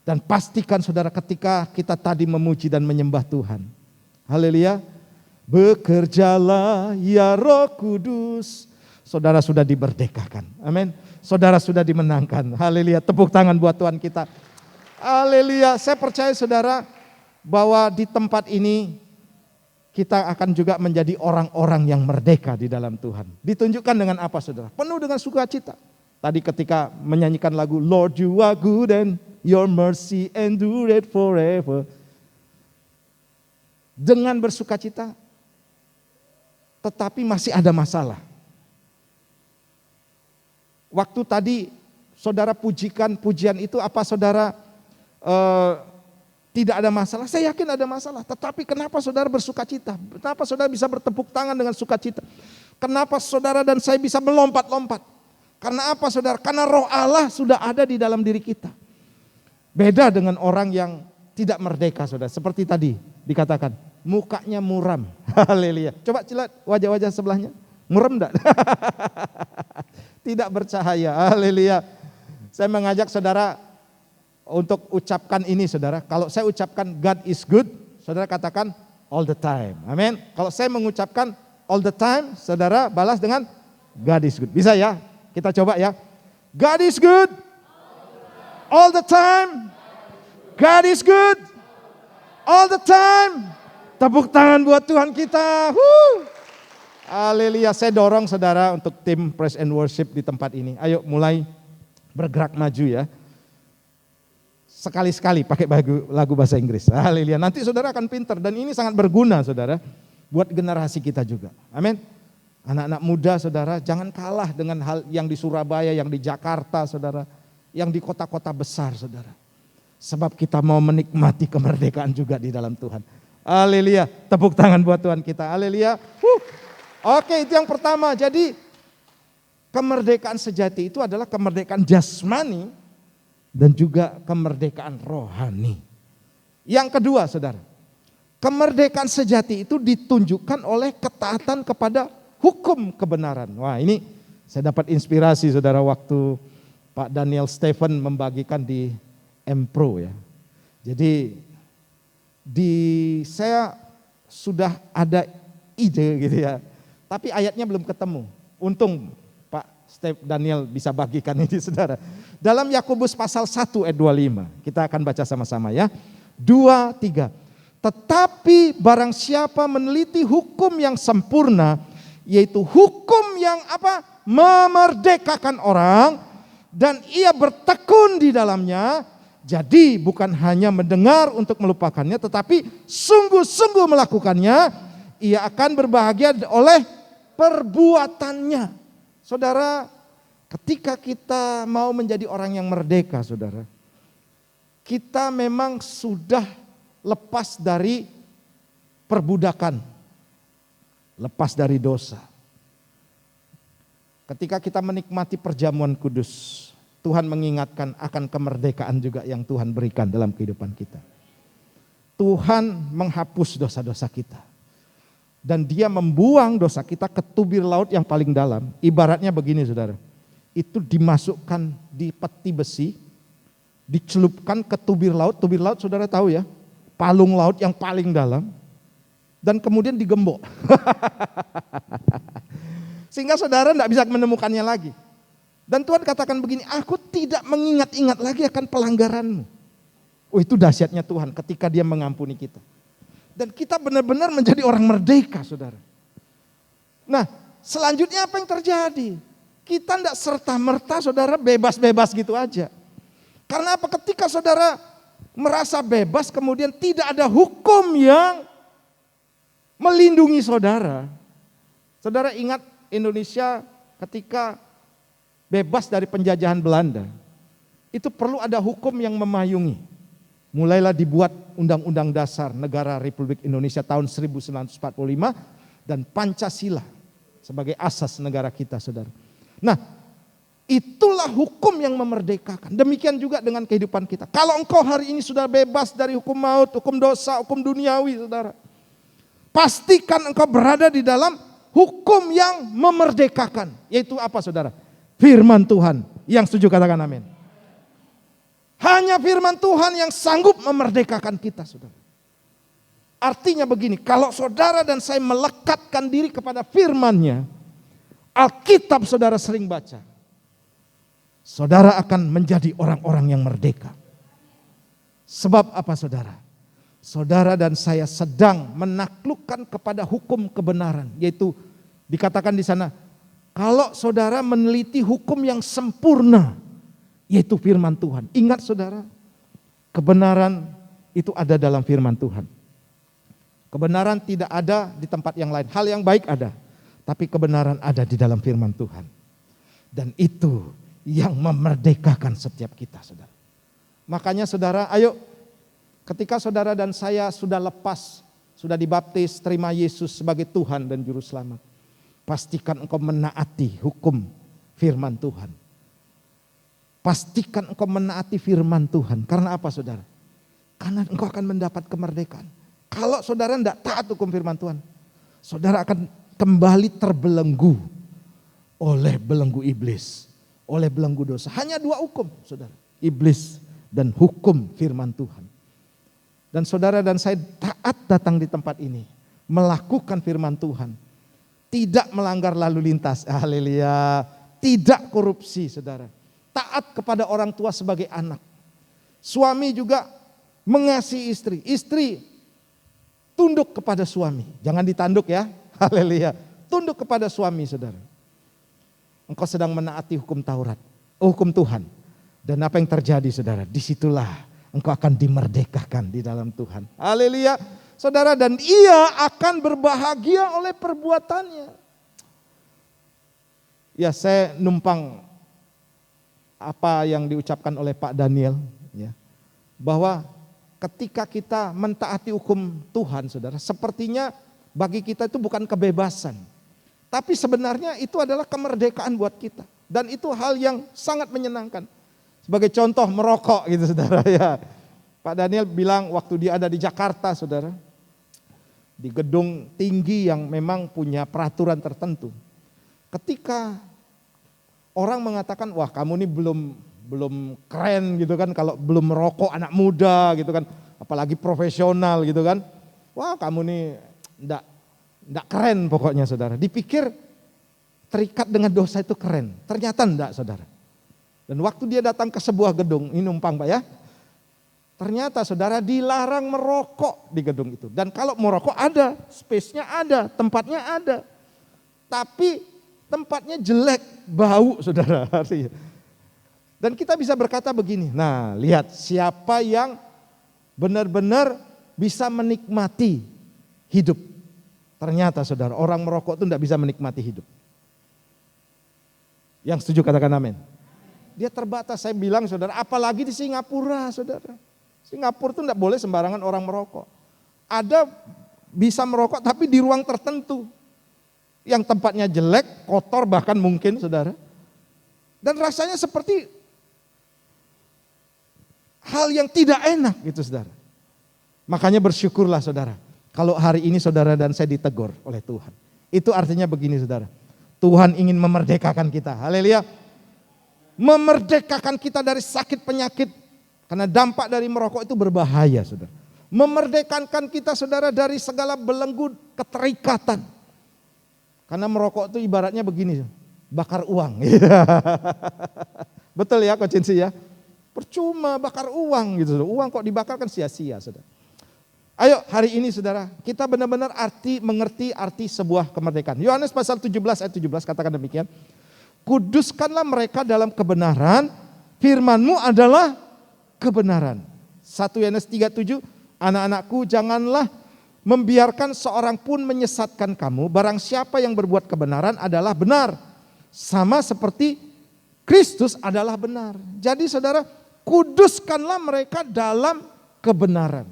Dan pastikan saudara ketika kita tadi memuji dan menyembah Tuhan. Haleluya. Bekerjalah ya Roh Kudus. Saudara sudah diberdekakan. Amin. Saudara sudah dimenangkan. Haleluya. Tepuk tangan buat Tuhan kita. Haleluya. Saya percaya saudara bahwa di tempat ini kita akan juga menjadi orang-orang yang merdeka di dalam Tuhan. Ditunjukkan dengan apa saudara? Penuh dengan sukacita. Tadi ketika menyanyikan lagu Lord you are good and your mercy endureth forever. Dengan bersukacita, tetapi masih ada masalah. Waktu tadi saudara pujikan pujian itu, apa saudara tidak ada masalah? Saya yakin ada masalah. Tetapi kenapa saudara bersukacita? Kenapa saudara bisa bertepuk tangan dengan sukacita? Kenapa saudara dan saya bisa melompat-lompat? Karena apa saudara? Karena roh Allah sudah ada di dalam diri kita. Beda dengan orang yang tidak merdeka saudara. Seperti tadi dikatakan, mukanya muram. Haleluya. Coba lihat wajah-wajah sebelahnya. Muram enggak? Tidak bercahaya. Haleluya. Saya mengajak saudara untuk ucapkan ini saudara. Kalau saya ucapkan God is good, saudara katakan all the time. Amin. Kalau saya mengucapkan all the time, saudara balas dengan God is good. Bisa ya? Kita coba ya. God is good. All the time. God is good. All the time. Tepuk tangan buat Tuhan kita. Haleluya. Saya dorong saudara untuk tim praise and worship di tempat ini. Ayo mulai bergerak maju ya. Sekali-sekali pakai lagu bahasa Inggris. Haleluya. Nanti saudara akan pintar dan ini sangat berguna saudara. Buat generasi kita juga. Amin. Anak-anak muda saudara jangan kalah dengan hal yang di Surabaya, yang di Jakarta saudara. Yang di kota-kota besar saudara. Sebab kita mau menikmati kemerdekaan juga di dalam Tuhan. Haleluya. Tepuk tangan buat Tuhan kita. Haleluya. Oke, itu yang pertama. Jadi kemerdekaan sejati itu adalah kemerdekaan jasmani dan juga kemerdekaan rohani. Yang kedua saudara, kemerdekaan sejati itu ditunjukkan oleh ketaatan kepada hukum kebenaran. Wah, ini saya dapat inspirasi saudara waktu Pak Daniel Stephen membagikan di Empro ya. Jadi saya sudah ada ide gitu ya. Tapi ayatnya belum ketemu. Untung Pak Daniel bisa bagikan ini saudara. Dalam Yakobus pasal 1 ayat 25. Kita akan baca sama-sama ya. 2, 3. Tetapi barang siapa meneliti hukum yang sempurna, yaitu hukum yang apa? Memerdekakan orang, dan ia bertekun di dalamnya, jadi bukan hanya mendengar untuk melupakannya, tetapi sungguh-sungguh melakukannya, ia akan berbahagia oleh perbuatannya. Saudara, ketika kita mau menjadi orang yang merdeka, saudara, kita memang sudah lepas dari perbudakan, lepas dari dosa. Ketika kita menikmati perjamuan kudus, Tuhan mengingatkan akan kemerdekaan juga yang Tuhan berikan dalam kehidupan kita. Tuhan menghapus dosa-dosa kita. Dan Dia membuang dosa kita ke tubir laut yang paling dalam. Ibaratnya begini saudara, itu dimasukkan di peti besi, dicelupkan ke tubir laut saudara tahu ya, palung laut yang paling dalam, dan kemudian digembok. Sehingga saudara tidak bisa menemukannya lagi. Dan Tuhan katakan begini, aku tidak mengingat-ingat lagi akan pelanggaranmu. Oh, itu dahsyatnya Tuhan ketika Dia mengampuni kita. Dan kita benar-benar menjadi orang merdeka saudara. Nah selanjutnya apa yang terjadi? Kita tidak serta-merta saudara bebas-bebas gitu aja. Karena apa? Ketika saudara merasa bebas kemudian tidak ada hukum yang melindungi saudara. Saudara ingat Indonesia ketika bebas dari penjajahan Belanda, itu perlu ada hukum yang memayungi. Mulailah dibuat Undang-Undang Dasar Negara Republik Indonesia tahun 1945 dan Pancasila sebagai asas negara kita saudara. Nah itulah hukum yang memerdekakan. Demikian juga dengan kehidupan kita. Kalau engkau hari ini sudah bebas dari hukum maut, hukum dosa, hukum duniawi saudara, pastikan engkau berada di dalam hukum yang memerdekakan. Yaitu apa saudara? Firman Tuhan. Yang setuju katakan amin. Hanya firman Tuhan yang sanggup memerdekakan kita saudara. Artinya begini, kalau saudara dan saya melekatkan diri kepada firman-Nya, Alkitab saudara sering baca, saudara akan menjadi orang-orang yang merdeka. Sebab apa saudara? Saudara dan saya sedang menaklukkan kepada hukum kebenaran, yaitu dikatakan di sana, kalau saudara meneliti hukum yang sempurna, yaitu firman Tuhan. Ingat saudara, kebenaran itu ada dalam firman Tuhan. Kebenaran tidak ada di tempat yang lain. Hal yang baik ada, tapi kebenaran ada di dalam firman Tuhan. Dan itu yang memerdekakan setiap kita saudara. Makanya saudara, ayo ketika saudara dan saya sudah lepas, sudah dibaptis, terima Yesus sebagai Tuhan dan Juru Selamat, pastikan engkau menaati hukum firman Tuhan. Pastikan engkau menaati firman Tuhan. Karena apa saudara? Karena engkau akan mendapat kemerdekaan. Kalau saudara tidak taat hukum firman Tuhan, saudara akan kembali terbelenggu oleh belenggu iblis, oleh belenggu dosa. Hanya dua hukum, saudara. Iblis dan hukum firman Tuhan. Dan saudara dan saya taat datang di tempat ini, melakukan firman Tuhan. Tidak melanggar lalu lintas, haleluya. Tidak korupsi, saudara. Taat kepada orang tua sebagai anak. Suami juga mengasihi istri. Istri tunduk kepada suami. Jangan ditanduk ya, haleluya. Tunduk kepada suami, saudara. Engkau sedang menaati hukum Taurat, hukum Tuhan. Dan apa yang terjadi, saudara? Disitulah engkau akan dimerdekakan di dalam Tuhan. Haleluya. Saudara, dan ia akan berbahagia oleh perbuatannya. Ya, saya numpang apa yang diucapkan oleh Pak Daniel, ya, bahwa ketika kita mentaati hukum Tuhan, saudara, sepertinya bagi kita itu bukan kebebasan, tapi sebenarnya itu adalah kemerdekaan buat kita, dan itu hal yang sangat menyenangkan. Sebagai contoh merokok gitu, saudara, ya, Pak Daniel bilang waktu dia ada di Jakarta, saudara, di gedung tinggi yang memang punya peraturan tertentu, ketika orang mengatakan, wah kamu ini belum keren gitu kan, kalau belum merokok anak muda gitu kan, apalagi profesional gitu kan. Wah kamu ini enggak keren pokoknya, saudara. Dipikir terikat dengan dosa itu keren, ternyata enggak, saudara. Dan waktu dia datang ke sebuah gedung, ini numpang Pak ya, ternyata saudara dilarang merokok di gedung itu. Dan kalau merokok ada, space-nya ada, tempatnya ada. Tapi tempatnya jelek, bau, saudara. Dan kita bisa berkata begini, nah lihat siapa yang benar-benar bisa menikmati hidup. Ternyata saudara, orang merokok itu tidak bisa menikmati hidup. Yang setuju katakan amin. Dia terbatas, saya bilang saudara, apalagi di Singapura, saudara. Singapura itu tidak boleh sembarangan orang merokok. Ada bisa merokok tapi di ruang tertentu. Yang tempatnya jelek, kotor bahkan mungkin, saudara. Dan rasanya seperti hal yang tidak enak gitu, saudara. Makanya bersyukurlah, saudara, kalau hari ini saudara dan saya ditegur oleh Tuhan. Itu artinya begini, saudara. Tuhan ingin memerdekakan kita. Haleluya. Memerdekakan kita dari sakit penyakit. Karena dampak dari merokok itu berbahaya, saudara. Memerdekakan kita, saudara, dari segala belenggu keterikatan. Karena merokok itu ibaratnya begini, bakar uang. Betul ya Coach Cincy ya? Percuma bakar uang gitu. Uang kok dibakar kan sia-sia, saudara. Ayo hari ini saudara, kita benar-benar mengerti arti sebuah kemerdekaan. Yohanes pasal 17 ayat 17 katakan demikian. Kuduskanlah mereka dalam kebenaran, firman-Mu adalah kebenaran. 1 Yohanes 3:7, anak-anakku janganlah membiarkan seorang pun menyesatkan kamu, barang siapa yang berbuat kebenaran adalah benar. Sama seperti Kristus adalah benar. Jadi saudara, kuduskanlah mereka dalam kebenaran.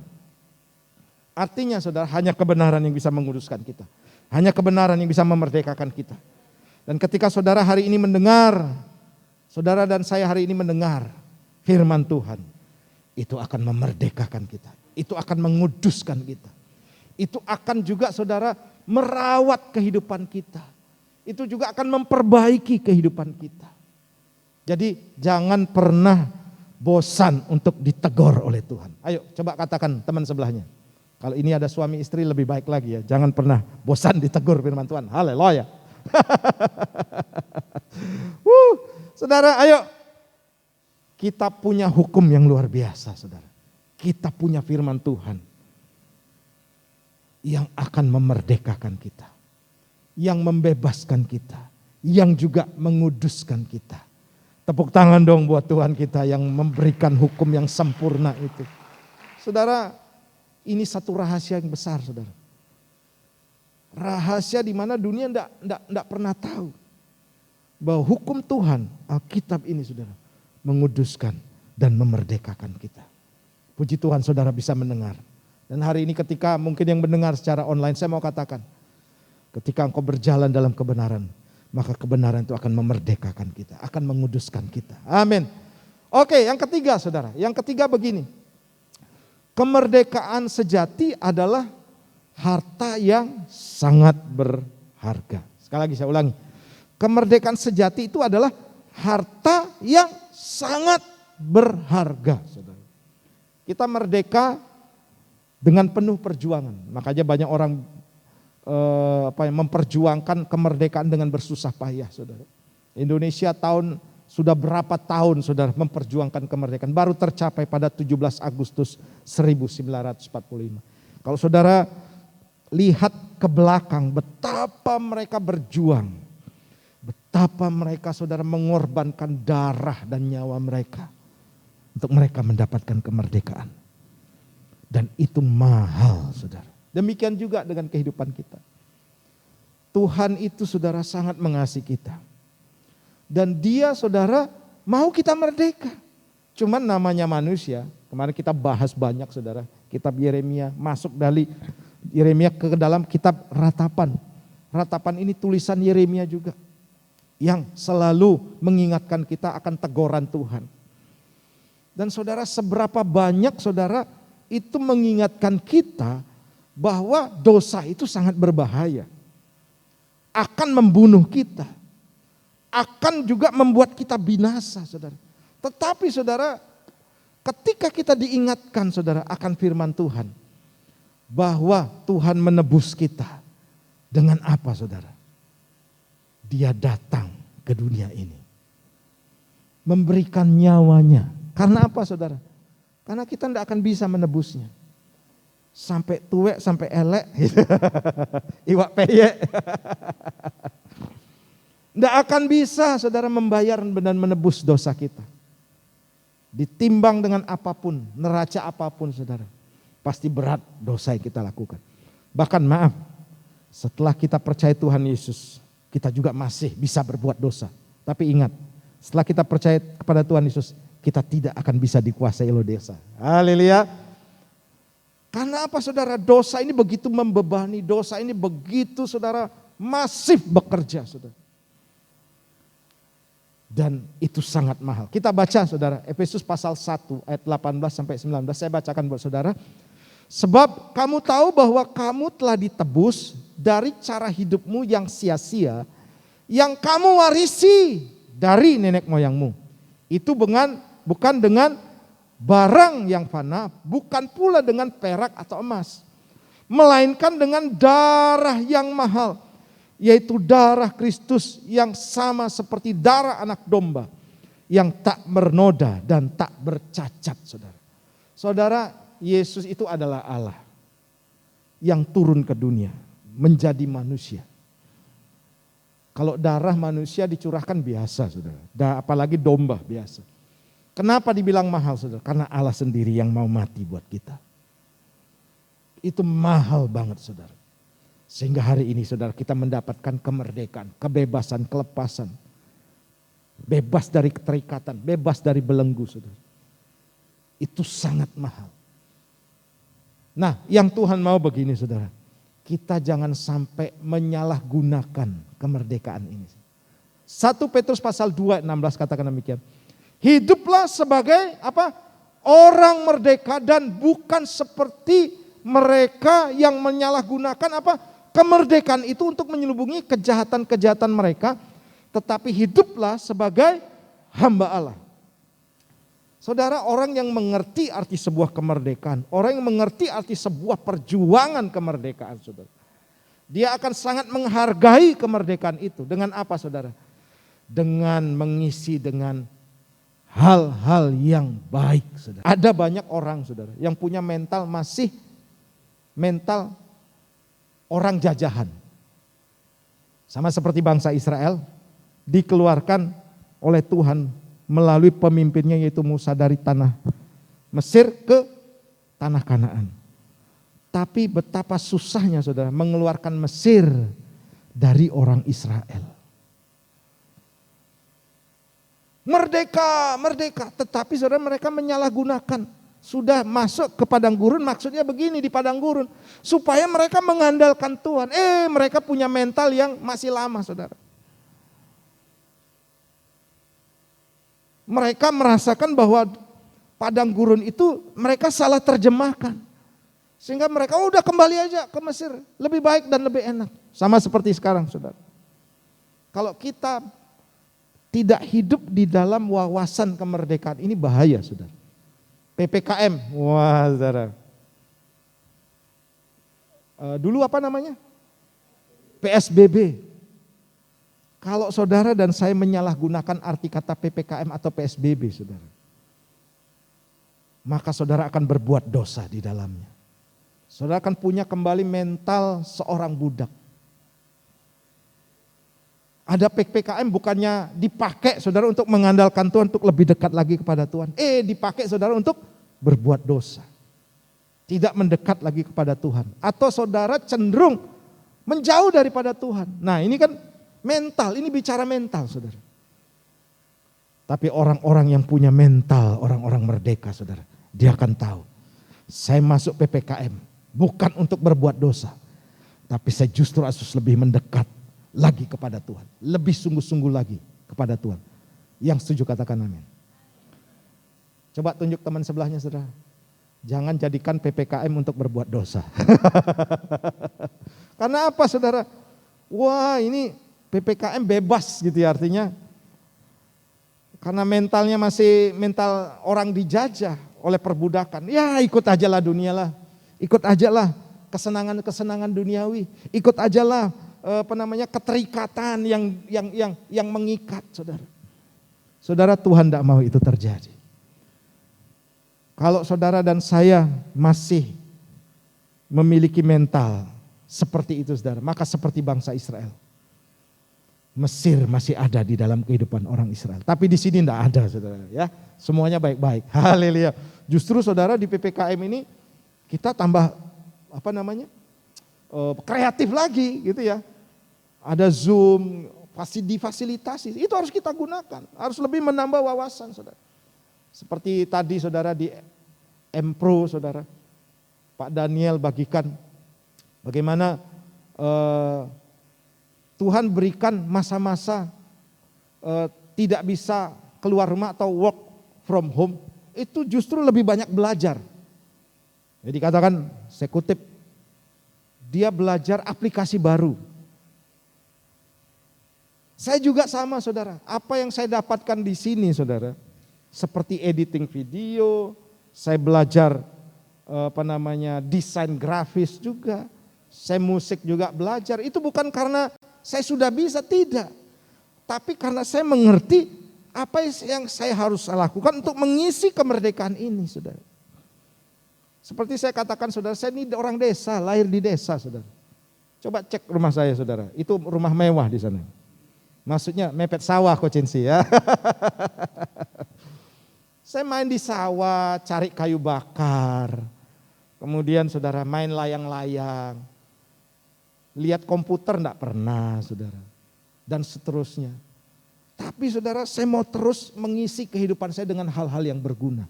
Artinya saudara, hanya kebenaran yang bisa menguduskan kita. Hanya kebenaran yang bisa memerdekakan kita. Dan ketika saudara hari ini mendengar, saudara dan saya hari ini mendengar firman Tuhan, itu akan memerdekakan kita. Itu akan menguduskan kita. Itu akan juga saudara merawat kehidupan kita. Itu juga akan memperbaiki kehidupan kita. Jadi jangan pernah bosan untuk ditegur oleh Tuhan. Ayo coba katakan teman sebelahnya. Kalau ini ada suami istri lebih baik lagi ya. Jangan pernah bosan ditegur firman Tuhan. Haleluya. Saudara ayo. Kita punya hukum yang luar biasa saudara. Kita punya firman Tuhan. Yang akan memerdekakan kita, yang membebaskan kita, yang juga menguduskan kita. Tepuk tangan dong buat Tuhan kita yang memberikan hukum yang sempurna itu. Saudara, ini satu rahasia yang besar, saudara. Rahasia di mana dunia enggak pernah tahu bahwa hukum Tuhan, Alkitab ini, saudara, menguduskan dan memerdekakan kita. Puji Tuhan, saudara bisa mendengar. Dan hari ini ketika mungkin yang mendengar secara online, saya mau katakan, ketika engkau berjalan dalam kebenaran, maka kebenaran itu akan memerdekakan kita, akan menguduskan kita. Amin. Oke, yang ketiga saudara, yang ketiga begini. kemerdekaan sejati adalah harta yang sangat berharga. Sekali lagi saya ulangi. Kemerdekaan sejati itu adalah harta yang sangat berharga, saudara. Kita merdeka dengan penuh perjuangan. Makanya banyak orang memperjuangkan kemerdekaan dengan bersusah payah, saudara. Indonesia sudah berapa tahun, saudara, memperjuangkan kemerdekaan. Baru tercapai pada 17 Agustus 1945. Kalau saudara lihat ke belakang, betapa mereka berjuang. Betapa mereka, saudara, mengorbankan darah dan nyawa mereka untuk mereka mendapatkan kemerdekaan. Dan itu mahal, saudara. Demikian juga dengan kehidupan kita. Tuhan itu, saudara, sangat mengasihi kita. Dan Dia, saudara, mau kita merdeka. Cuman namanya manusia, kemarin kita bahas banyak, saudara. Kitab Yeremia, masuk dari Yeremia ke dalam kitab Ratapan. Ratapan ini tulisan Yeremia juga, yang selalu mengingatkan kita akan teguran Tuhan. Dan saudara, seberapa banyak, saudara, itu mengingatkan kita bahwa dosa itu sangat berbahaya. Akan membunuh kita. Akan juga membuat kita binasa, saudara. Tetapi, saudara, ketika kita diingatkan, saudara, akan firman Tuhan, bahwa Tuhan menebus kita dengan apa, saudara? Dia datang ke dunia ini, memberikan nyawanya. Karena apa, saudara? Karena kita tidak akan bisa menebusnya. Sampai tuwek, sampai elek, iwak peyek. Tidak akan bisa, saudara, membayar dan menebus dosa kita. Ditimbang dengan apapun, neraca apapun, saudara, pasti berat dosa yang kita lakukan. Bahkan maaf, setelah kita percaya Tuhan Yesus, kita juga masih bisa berbuat dosa. Tapi ingat, setelah kita percaya kepada Tuhan Yesus, kita tidak akan bisa dikuasai oleh dosa. Haleluya. Karena apa, saudara? Dosa ini begitu membebani, dosa ini begitu, saudara, masif bekerja, saudara. Dan itu sangat mahal. Kita baca, saudara, Efesus pasal 1 ayat 18 sampai 19. Saya bacakan buat saudara. Sebab kamu tahu bahwa kamu telah ditebus dari cara hidupmu yang sia-sia, yang kamu warisi dari nenek moyangmu. Itu bukan dengan barang yang fana, bukan pula dengan perak atau emas, melainkan dengan darah yang mahal, yaitu darah Kristus yang sama seperti darah anak domba, yang tak bernoda dan tak bercacat, saudara. Saudara, Yesus itu adalah Allah yang turun ke dunia menjadi manusia. Kalau darah manusia dicurahkan biasa, saudara. Apalagi domba biasa. Kenapa dibilang mahal, saudara? Karena Allah sendiri yang mau mati buat kita. Itu mahal banget, saudara. Sehingga hari ini, saudara, kita mendapatkan kemerdekaan, kebebasan, kelepasan. Bebas dari keterikatan, bebas dari belenggu, saudara. Itu sangat mahal. Nah, yang Tuhan mau begini, saudara. Kita jangan sampai menyalahgunakan kemerdekaan ini. 1 Petrus pasal 2 16 katakan demikian. Hiduplah sebagai apa? Orang merdeka dan bukan seperti mereka yang menyalahgunakan apa? Kemerdekaan itu untuk menyelubungi kejahatan-kejahatan mereka, tetapi hiduplah sebagai hamba Allah. Saudara, orang yang mengerti arti sebuah kemerdekaan, orang yang mengerti arti sebuah perjuangan kemerdekaan, saudara, dia akan sangat menghargai kemerdekaan itu. Dengan apa, saudara? Dengan mengisi dengan hal-hal yang baik, saudara. Ada banyak orang, saudara, yang punya mental masih mental orang jajahan. Sama seperti bangsa Israel dikeluarkan oleh Tuhan melalui pemimpinnya yaitu Musa dari tanah Mesir ke tanah Kanaan. Tapi betapa susahnya, saudara, mengeluarkan Mesir dari orang Israel. Merdeka, merdeka. Tetapi, saudara, mereka menyalahgunakan. Sudah masuk ke padang gurun, maksudnya begini di padang gurun. Supaya mereka mengandalkan Tuhan. Mereka punya mental yang masih lama, saudara. Mereka merasakan bahwa padang gurun itu mereka salah terjemahkan. Sehingga mereka udah kembali aja ke Mesir, lebih baik dan lebih enak. Sama seperti sekarang, saudara. Kalau kita tidak hidup di dalam wawasan kemerdekaan, ini bahaya, saudara. PPKM, wah saudara. Dulu apa namanya? PSBB. Kalau saudara dan saya menyalahgunakan arti kata PPKM atau PSBB, saudara, maka saudara akan berbuat dosa di dalamnya. Saudara akan punya kembali mental seorang budak. Ada PPKM bukannya dipakai saudara untuk mengandalkan Tuhan, untuk lebih dekat lagi kepada Tuhan. Dipakai saudara untuk berbuat dosa. Tidak mendekat lagi kepada Tuhan. Atau saudara cenderung menjauh daripada Tuhan. Nah ini kan mental, ini bicara mental saudara. Tapi orang-orang yang punya mental, orang-orang merdeka saudara, dia akan tahu. Saya masuk PPKM bukan untuk berbuat dosa. Tapi saya justru harus lebih mendekat lagi kepada Tuhan. Lebih sungguh-sungguh lagi kepada Tuhan. Yang setuju katakan amin. Coba tunjuk teman sebelahnya saudara. Jangan jadikan PPKM untuk berbuat dosa. Karena apa saudara? Wah ini PPKM bebas gitu ya artinya. Karena mentalnya masih mental orang dijajah oleh perbudakan. Ya ikut aja lah dunia lah. Ikut aja lah kesenangan-kesenangan duniawi. Ikut aja lah keterikatan yang mengikat saudara. Saudara Tuhan tidak mau itu terjadi. Kalau saudara dan saya masih memiliki mental seperti itu saudara, maka seperti bangsa Israel. Mesir masih ada di dalam kehidupan orang Israel. Tapi di sini tidak ada saudara ya. Semuanya baik-baik. Haleluya. Justru saudara di PPKM ini kita tambah kreatif lagi gitu ya. Ada Zoom, pasti difasilitasi. Itu harus kita gunakan. Harus lebih menambah wawasan saudara. Seperti tadi saudara di Empro saudara, Pak Daniel bagikan bagaimana Tuhan berikan masa-masa tidak bisa keluar rumah atau work from home, itu justru lebih banyak belajar. Jadi katakan, saya kutip, dia belajar aplikasi baru. Saya juga sama saudara, apa yang saya dapatkan di sini saudara, seperti editing video, saya belajar desain grafis juga, saya musik juga belajar. Itu bukan karena saya sudah bisa, tidak. Tapi karena saya mengerti apa yang saya harus lakukan untuk mengisi kemerdekaan ini saudara. Seperti saya katakan saudara, saya ini orang desa, lahir di desa saudara. Coba cek rumah saya saudara, itu rumah mewah di sana. Maksudnya mepet sawah Kocensi ya. Saya main di sawah, cari kayu bakar. Kemudian saudara main layang-layang. Lihat komputer enggak pernah saudara. Dan seterusnya. Tapi saudara saya mau terus mengisi kehidupan saya dengan hal-hal yang berguna.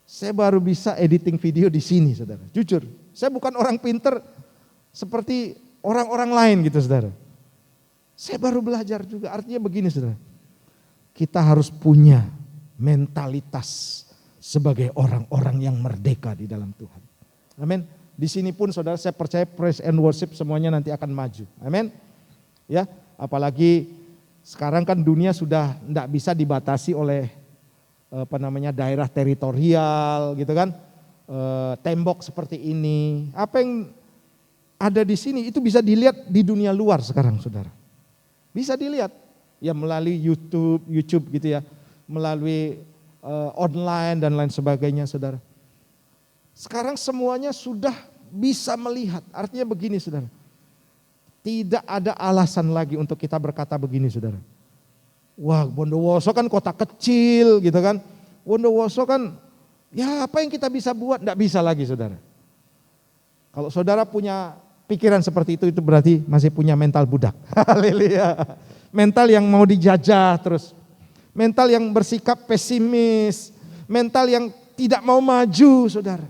Saya baru bisa editing video di sini saudara. Jujur, saya bukan orang pinter seperti orang-orang lain gitu saudara. Saya baru belajar juga, artinya begini saudara. Kita harus punya mentalitas sebagai orang-orang yang merdeka di dalam Tuhan. Amin. Di sini pun saudara saya percaya praise and worship semuanya nanti akan maju. Amin. Ya, apalagi sekarang kan dunia sudah tidak bisa dibatasi oleh daerah teritorial gitu kan. Tembok seperti ini. Apa yang ada di sini itu bisa dilihat di dunia luar sekarang saudara. Bisa dilihat ya melalui YouTube gitu ya, melalui online dan lain sebagainya saudara. Sekarang semuanya sudah bisa melihat, artinya begini saudara. Tidak ada alasan lagi untuk kita berkata begini saudara. Wah Bondowoso kan kota kecil gitu kan. Bondowoso kan ya apa yang kita bisa buat, enggak bisa lagi saudara. Kalau saudara punya pikiran seperti itu berarti masih punya mental budak. Haleluya. Mental yang mau dijajah terus. Mental yang bersikap pesimis. Mental yang tidak mau maju saudara.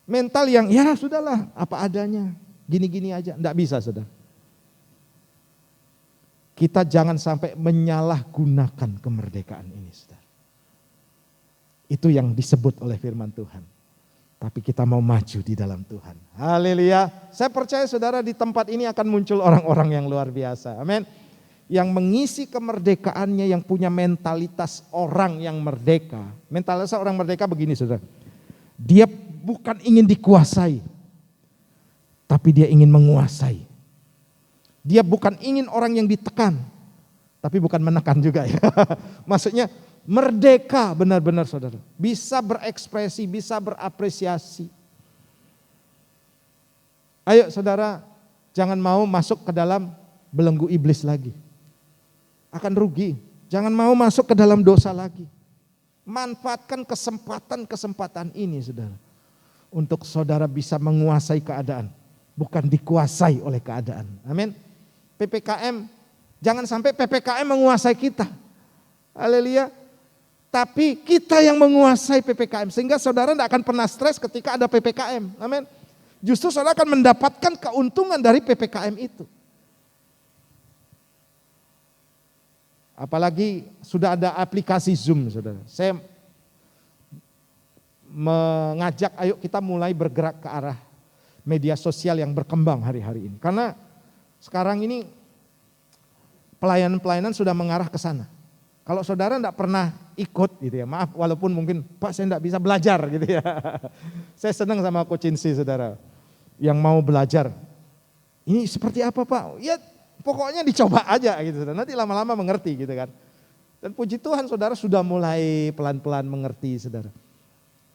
Mental yang ya sudahlah apa adanya. Gini-gini aja. Enggak bisa saudara. kita jangan sampai menyalahgunakan kemerdekaan ini, saudara. Itu yang disebut oleh firman Tuhan. Tapi kita mau maju di dalam Tuhan. Haleluya. Saya percaya saudara di tempat ini akan muncul orang-orang yang luar biasa. Amin. Yang mengisi kemerdekaannya, yang punya mentalitas orang yang merdeka. Mentalitas orang merdeka begini saudara. Dia bukan ingin dikuasai, tapi dia ingin menguasai. Dia bukan ingin orang yang ditekan, tapi bukan menekan juga ya. Maksudnya merdeka benar-benar saudara. Bisa berekspresi, bisa berapresiasi. Ayo saudara, jangan mau masuk ke dalam belenggu iblis lagi. Akan rugi. Jangan mau masuk ke dalam dosa lagi. Manfaatkan kesempatan-kesempatan ini saudara. Untuk saudara bisa menguasai keadaan. Bukan dikuasai oleh keadaan. Amin. PPKM, jangan sampai PPKM menguasai kita. Haleluya. Tapi kita yang menguasai PPKM. Sehingga saudara tidak akan pernah stres ketika ada PPKM. Amin. Justru saudara akan mendapatkan keuntungan dari PPKM itu. Apalagi sudah ada aplikasi Zoom saudara. Saya mengajak ayo kita mulai bergerak ke arah media sosial yang berkembang hari-hari ini. Karena sekarang ini pelayanan-pelayanan sudah mengarah ke sana. Kalau saudara tidak pernah ikut gitu ya, maaf walaupun mungkin Pak saya tidak bisa belajar gitu ya. Saya senang sama Coach Insi saudara yang mau belajar. Ini seperti apa Pak? Ya pokoknya dicoba aja gitu saudara, nanti lama-lama mengerti gitu kan. Dan puji Tuhan saudara sudah mulai pelan-pelan mengerti saudara.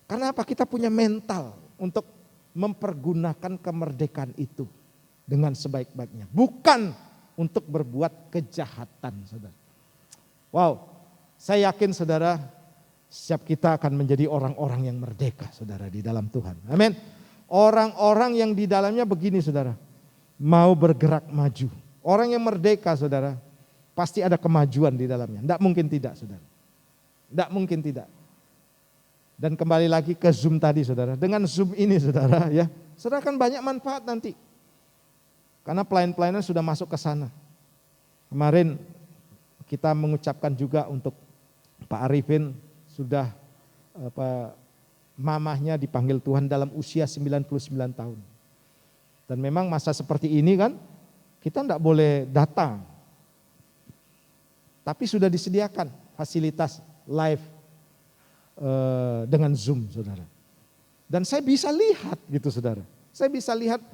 Karena apa? Kita punya mental untuk mempergunakan kemerdekaan itu dengan sebaik-baiknya. Bukan untuk berbuat kejahatan saudara. Wow, saya yakin saudara, setiap kita akan menjadi orang-orang yang merdeka saudara di dalam Tuhan. Amin. Orang-orang yang di dalamnya begini saudara, mau bergerak maju. Orang yang merdeka saudara, pasti ada kemajuan di dalamnya. Tidak mungkin tidak saudara. Tidak mungkin tidak. Dan kembali lagi ke Zoom tadi saudara, dengan Zoom ini saudara ya, saudara akan banyak manfaat nanti. Karena pelayan-pelayanan sudah masuk ke sana. Kemarin kita mengucapkan juga untuk Pak Arifin sudah mamahnya dipanggil Tuhan dalam usia 99 tahun. Dan memang masa seperti ini kan kita tidak boleh datang. Tapi sudah disediakan fasilitas live dengan Zoom saudara. Dan saya bisa lihat gitu saudara. Saya bisa lihat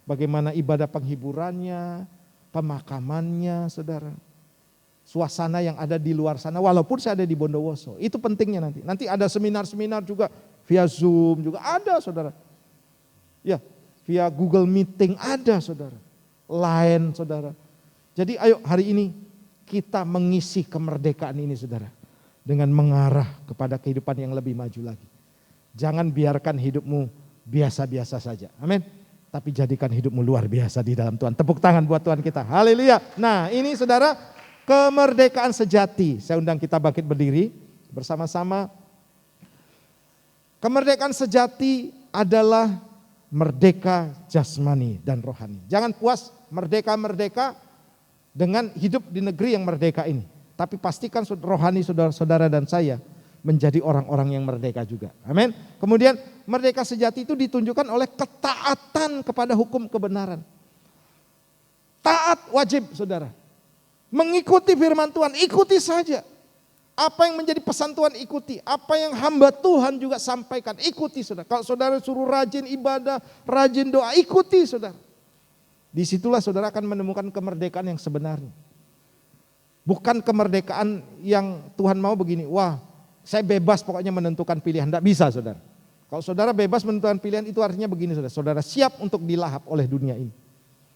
bagaimana ibadah penghiburannya, pemakamannya saudara. Suasana yang ada di luar sana walaupun saya ada di Bondowoso. Itu pentingnya nanti. Nanti ada seminar-seminar juga via Zoom juga ada saudara. Ya, via Google Meeting ada saudara. Line saudara. Jadi ayo hari ini kita mengisi kemerdekaan ini saudara. Dengan mengarah kepada kehidupan yang lebih maju lagi. Jangan biarkan hidupmu biasa-biasa saja. Amin. Tapi jadikan hidupmu luar biasa di dalam Tuhan. Tepuk tangan buat Tuhan kita. Haleluya. Nah ini saudara, kemerdekaan sejati. Saya undang kita bangkit berdiri bersama-sama. Kemerdekaan sejati adalah merdeka jasmani dan rohani. Jangan puas merdeka-merdeka dengan hidup di negeri yang merdeka ini. Tapi pastikan rohani saudara-saudara dan saya menjadi orang-orang yang merdeka juga. Amin. Kemudian merdeka sejati itu ditunjukkan oleh ketaatan kepada hukum kebenaran. Taat wajib saudara. Mengikuti firman Tuhan, ikuti saja. Apa yang menjadi pesan Tuhan ikuti. Apa yang hamba Tuhan juga sampaikan, ikuti saudara. Kalau saudara suruh rajin ibadah, rajin doa, ikuti saudara. Disitulah saudara akan menemukan kemerdekaan yang sebenarnya. Bukan kemerdekaan yang Tuhan mau begini, wah saya bebas pokoknya menentukan pilihan. Tidak bisa saudara. Kalau saudara bebas menentukan pilihan itu artinya begini saudara. Saudara siap untuk dilahap oleh dunia ini.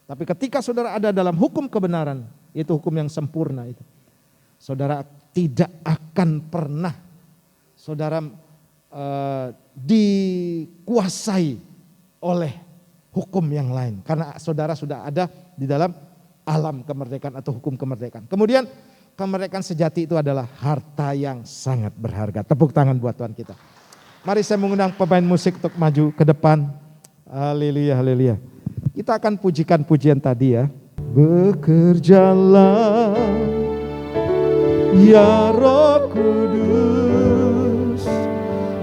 Tapi ketika saudara ada dalam hukum kebenaran, itu hukum yang sempurna itu. Saudara tidak akan pernah saudara dikuasai oleh hukum yang lain. Karena saudara sudah ada di dalam alam kemerdekaan atau hukum kemerdekaan. Kemudian kemerdekaan sejati itu adalah harta yang sangat berharga. Tepuk tangan buat Tuhan kita. Mari saya mengundang pemain musik untuk maju ke depan. Haleluya, haleluya. Kita akan pujikan pujian tadi ya. bekerjalah ya Roh Kudus,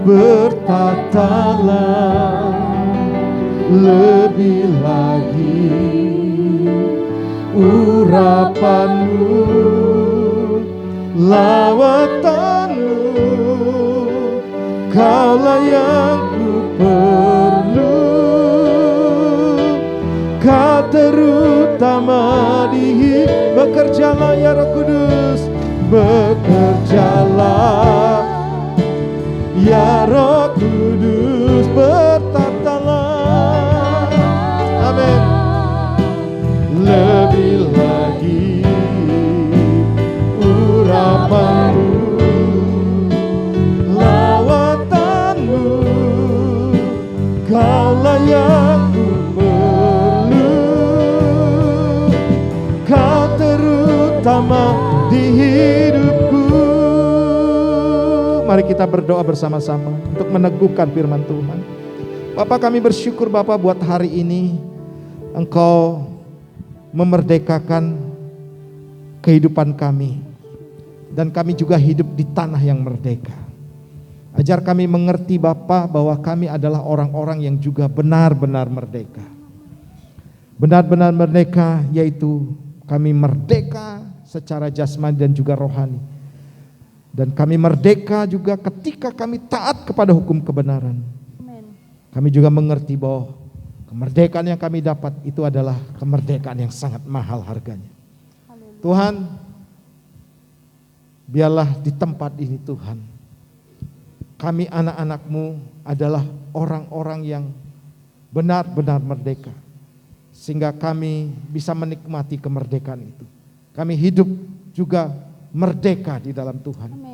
bertatalah lebih lagi urapanmu, lawatanmu, kaulah yang ku perlu, kau terutama di hidup. Bekerjalah ya Roh Kudus, bekerjalah ya Roh Kudus, bertatalah, amin, lebih lagi urapanmu, lawatanmu, kaulah yang ku perlu, kau terutama di hidupku. Mari kita berdoa bersama-sama untuk meneguhkan firman Tuhan. Bapa, kami bersyukur Bapa buat hari ini Engkau memerdekakan kehidupan kami, dan kami juga hidup di tanah yang merdeka. Ajar kami mengerti Bapa bahwa kami adalah orang-orang yang juga benar-benar merdeka. Benar-benar merdeka, yaitu kami merdeka secara jasmani dan juga rohani. Dan kami merdeka juga ketika kami taat kepada hukum kebenaran. Kami juga mengerti bahwa kemerdekaan yang kami dapat itu adalah kemerdekaan yang sangat mahal harganya. Tuhan, biarlah di tempat ini Tuhan, kami anak-anak-Mu adalah orang-orang yang benar-benar merdeka, sehingga kami bisa menikmati kemerdekaan itu. Kami hidup juga merdeka di dalam Tuhan.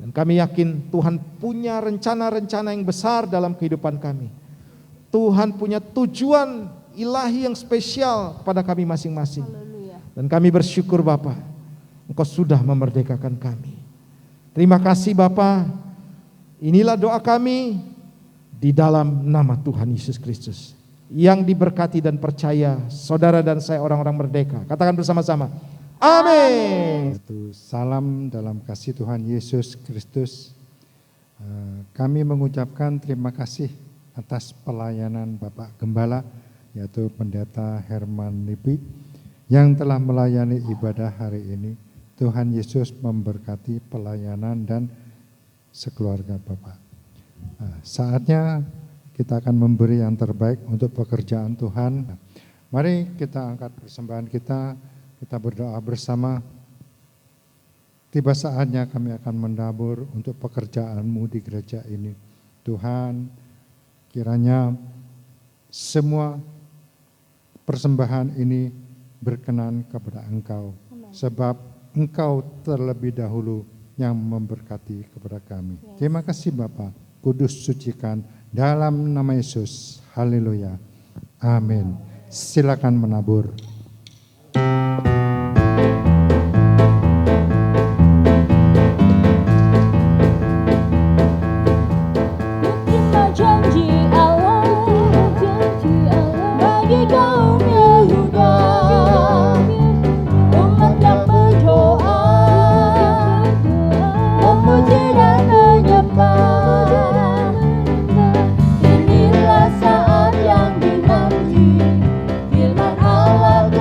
Dan kami yakin Tuhan punya rencana-rencana yang besar dalam kehidupan kami. Tuhan punya tujuan ilahi yang spesial pada kami masing-masing. Dan kami bersyukur Bapa, Engkau sudah memerdekakan kami. Terima kasih Bapa. Inilah doa kami di dalam nama Tuhan Yesus Kristus, yang diberkati dan percaya saudara dan saya orang-orang merdeka. Katakan bersama-sama, amin. Salam dalam kasih Tuhan Yesus Kristus. Kami mengucapkan terima kasih atas pelayanan Bapak Gembala, yaitu Pendeta Herman Lipi, yang telah melayani ibadah hari ini. Tuhan Yesus memberkati pelayanan dan sekeluarga Bapak. Saatnya kita akan memberi yang terbaik untuk pekerjaan Tuhan. Mari kita angkat persembahan kita berdoa bersama. Tiba saatnya kami akan mendabur untuk pekerjaan-Mu di gereja ini. Tuhan, kiranya semua persembahan ini berkenan kepada Engkau. Sebab Engkau terlebih dahulu yang memberkati kepada kami. Terima kasih Bapa, kudus sucikan dalam nama Yesus. Haleluya. Amin. Silakan menabur. Janji Allah bagi kaum Yehuda, umat yang berdoa, memuji dan menyembah. Inilah saat yang dinanti, firman Allah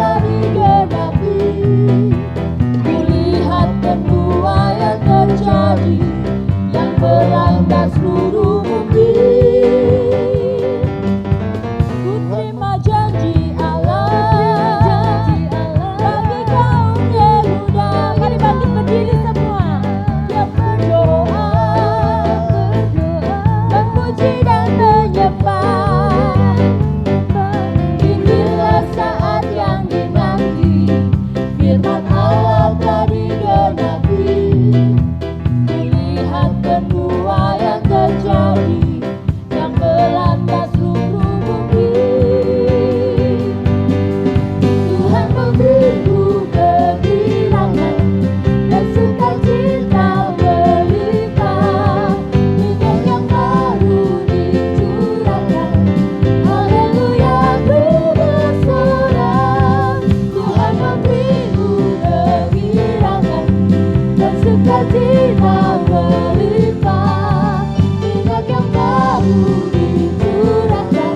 tidak berlimpah, minyak yang baru dicurahkan.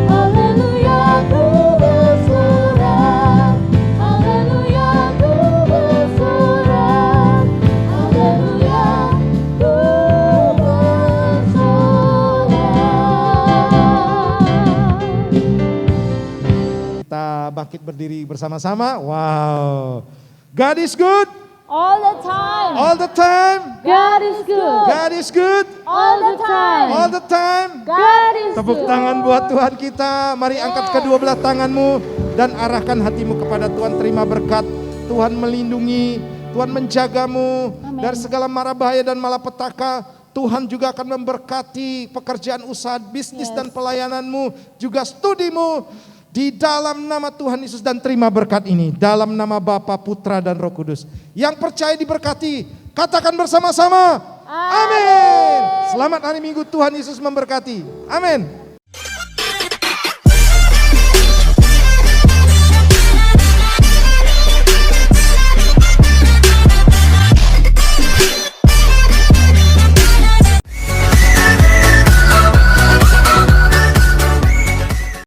Haleluya, ku bersorak, haleluya, ku bersorak, haleluya, ku bersorak. Kita bangkit berdiri bersama-sama. Wow. God is good All the time, all the time. God is good. God is good All the time, all the time. God is Tepuk good. tangan buat Tuhan kita. Mari angkat kedua belah tanganmu dan arahkan hatimu kepada Tuhan. Terima berkat. Tuhan melindungi, Tuhan menjagamu dari segala mara bahaya dan malapetaka. Tuhan juga akan memberkati pekerjaan usaha, bisnis dan pelayananmu, juga studimu. Di dalam nama Tuhan Yesus, dan terima berkat ini dalam nama Bapa, Putra dan Roh Kudus. Yang percaya diberkati, katakan bersama-sama. Amin. Selamat hari Minggu, Tuhan Yesus memberkati. Amin.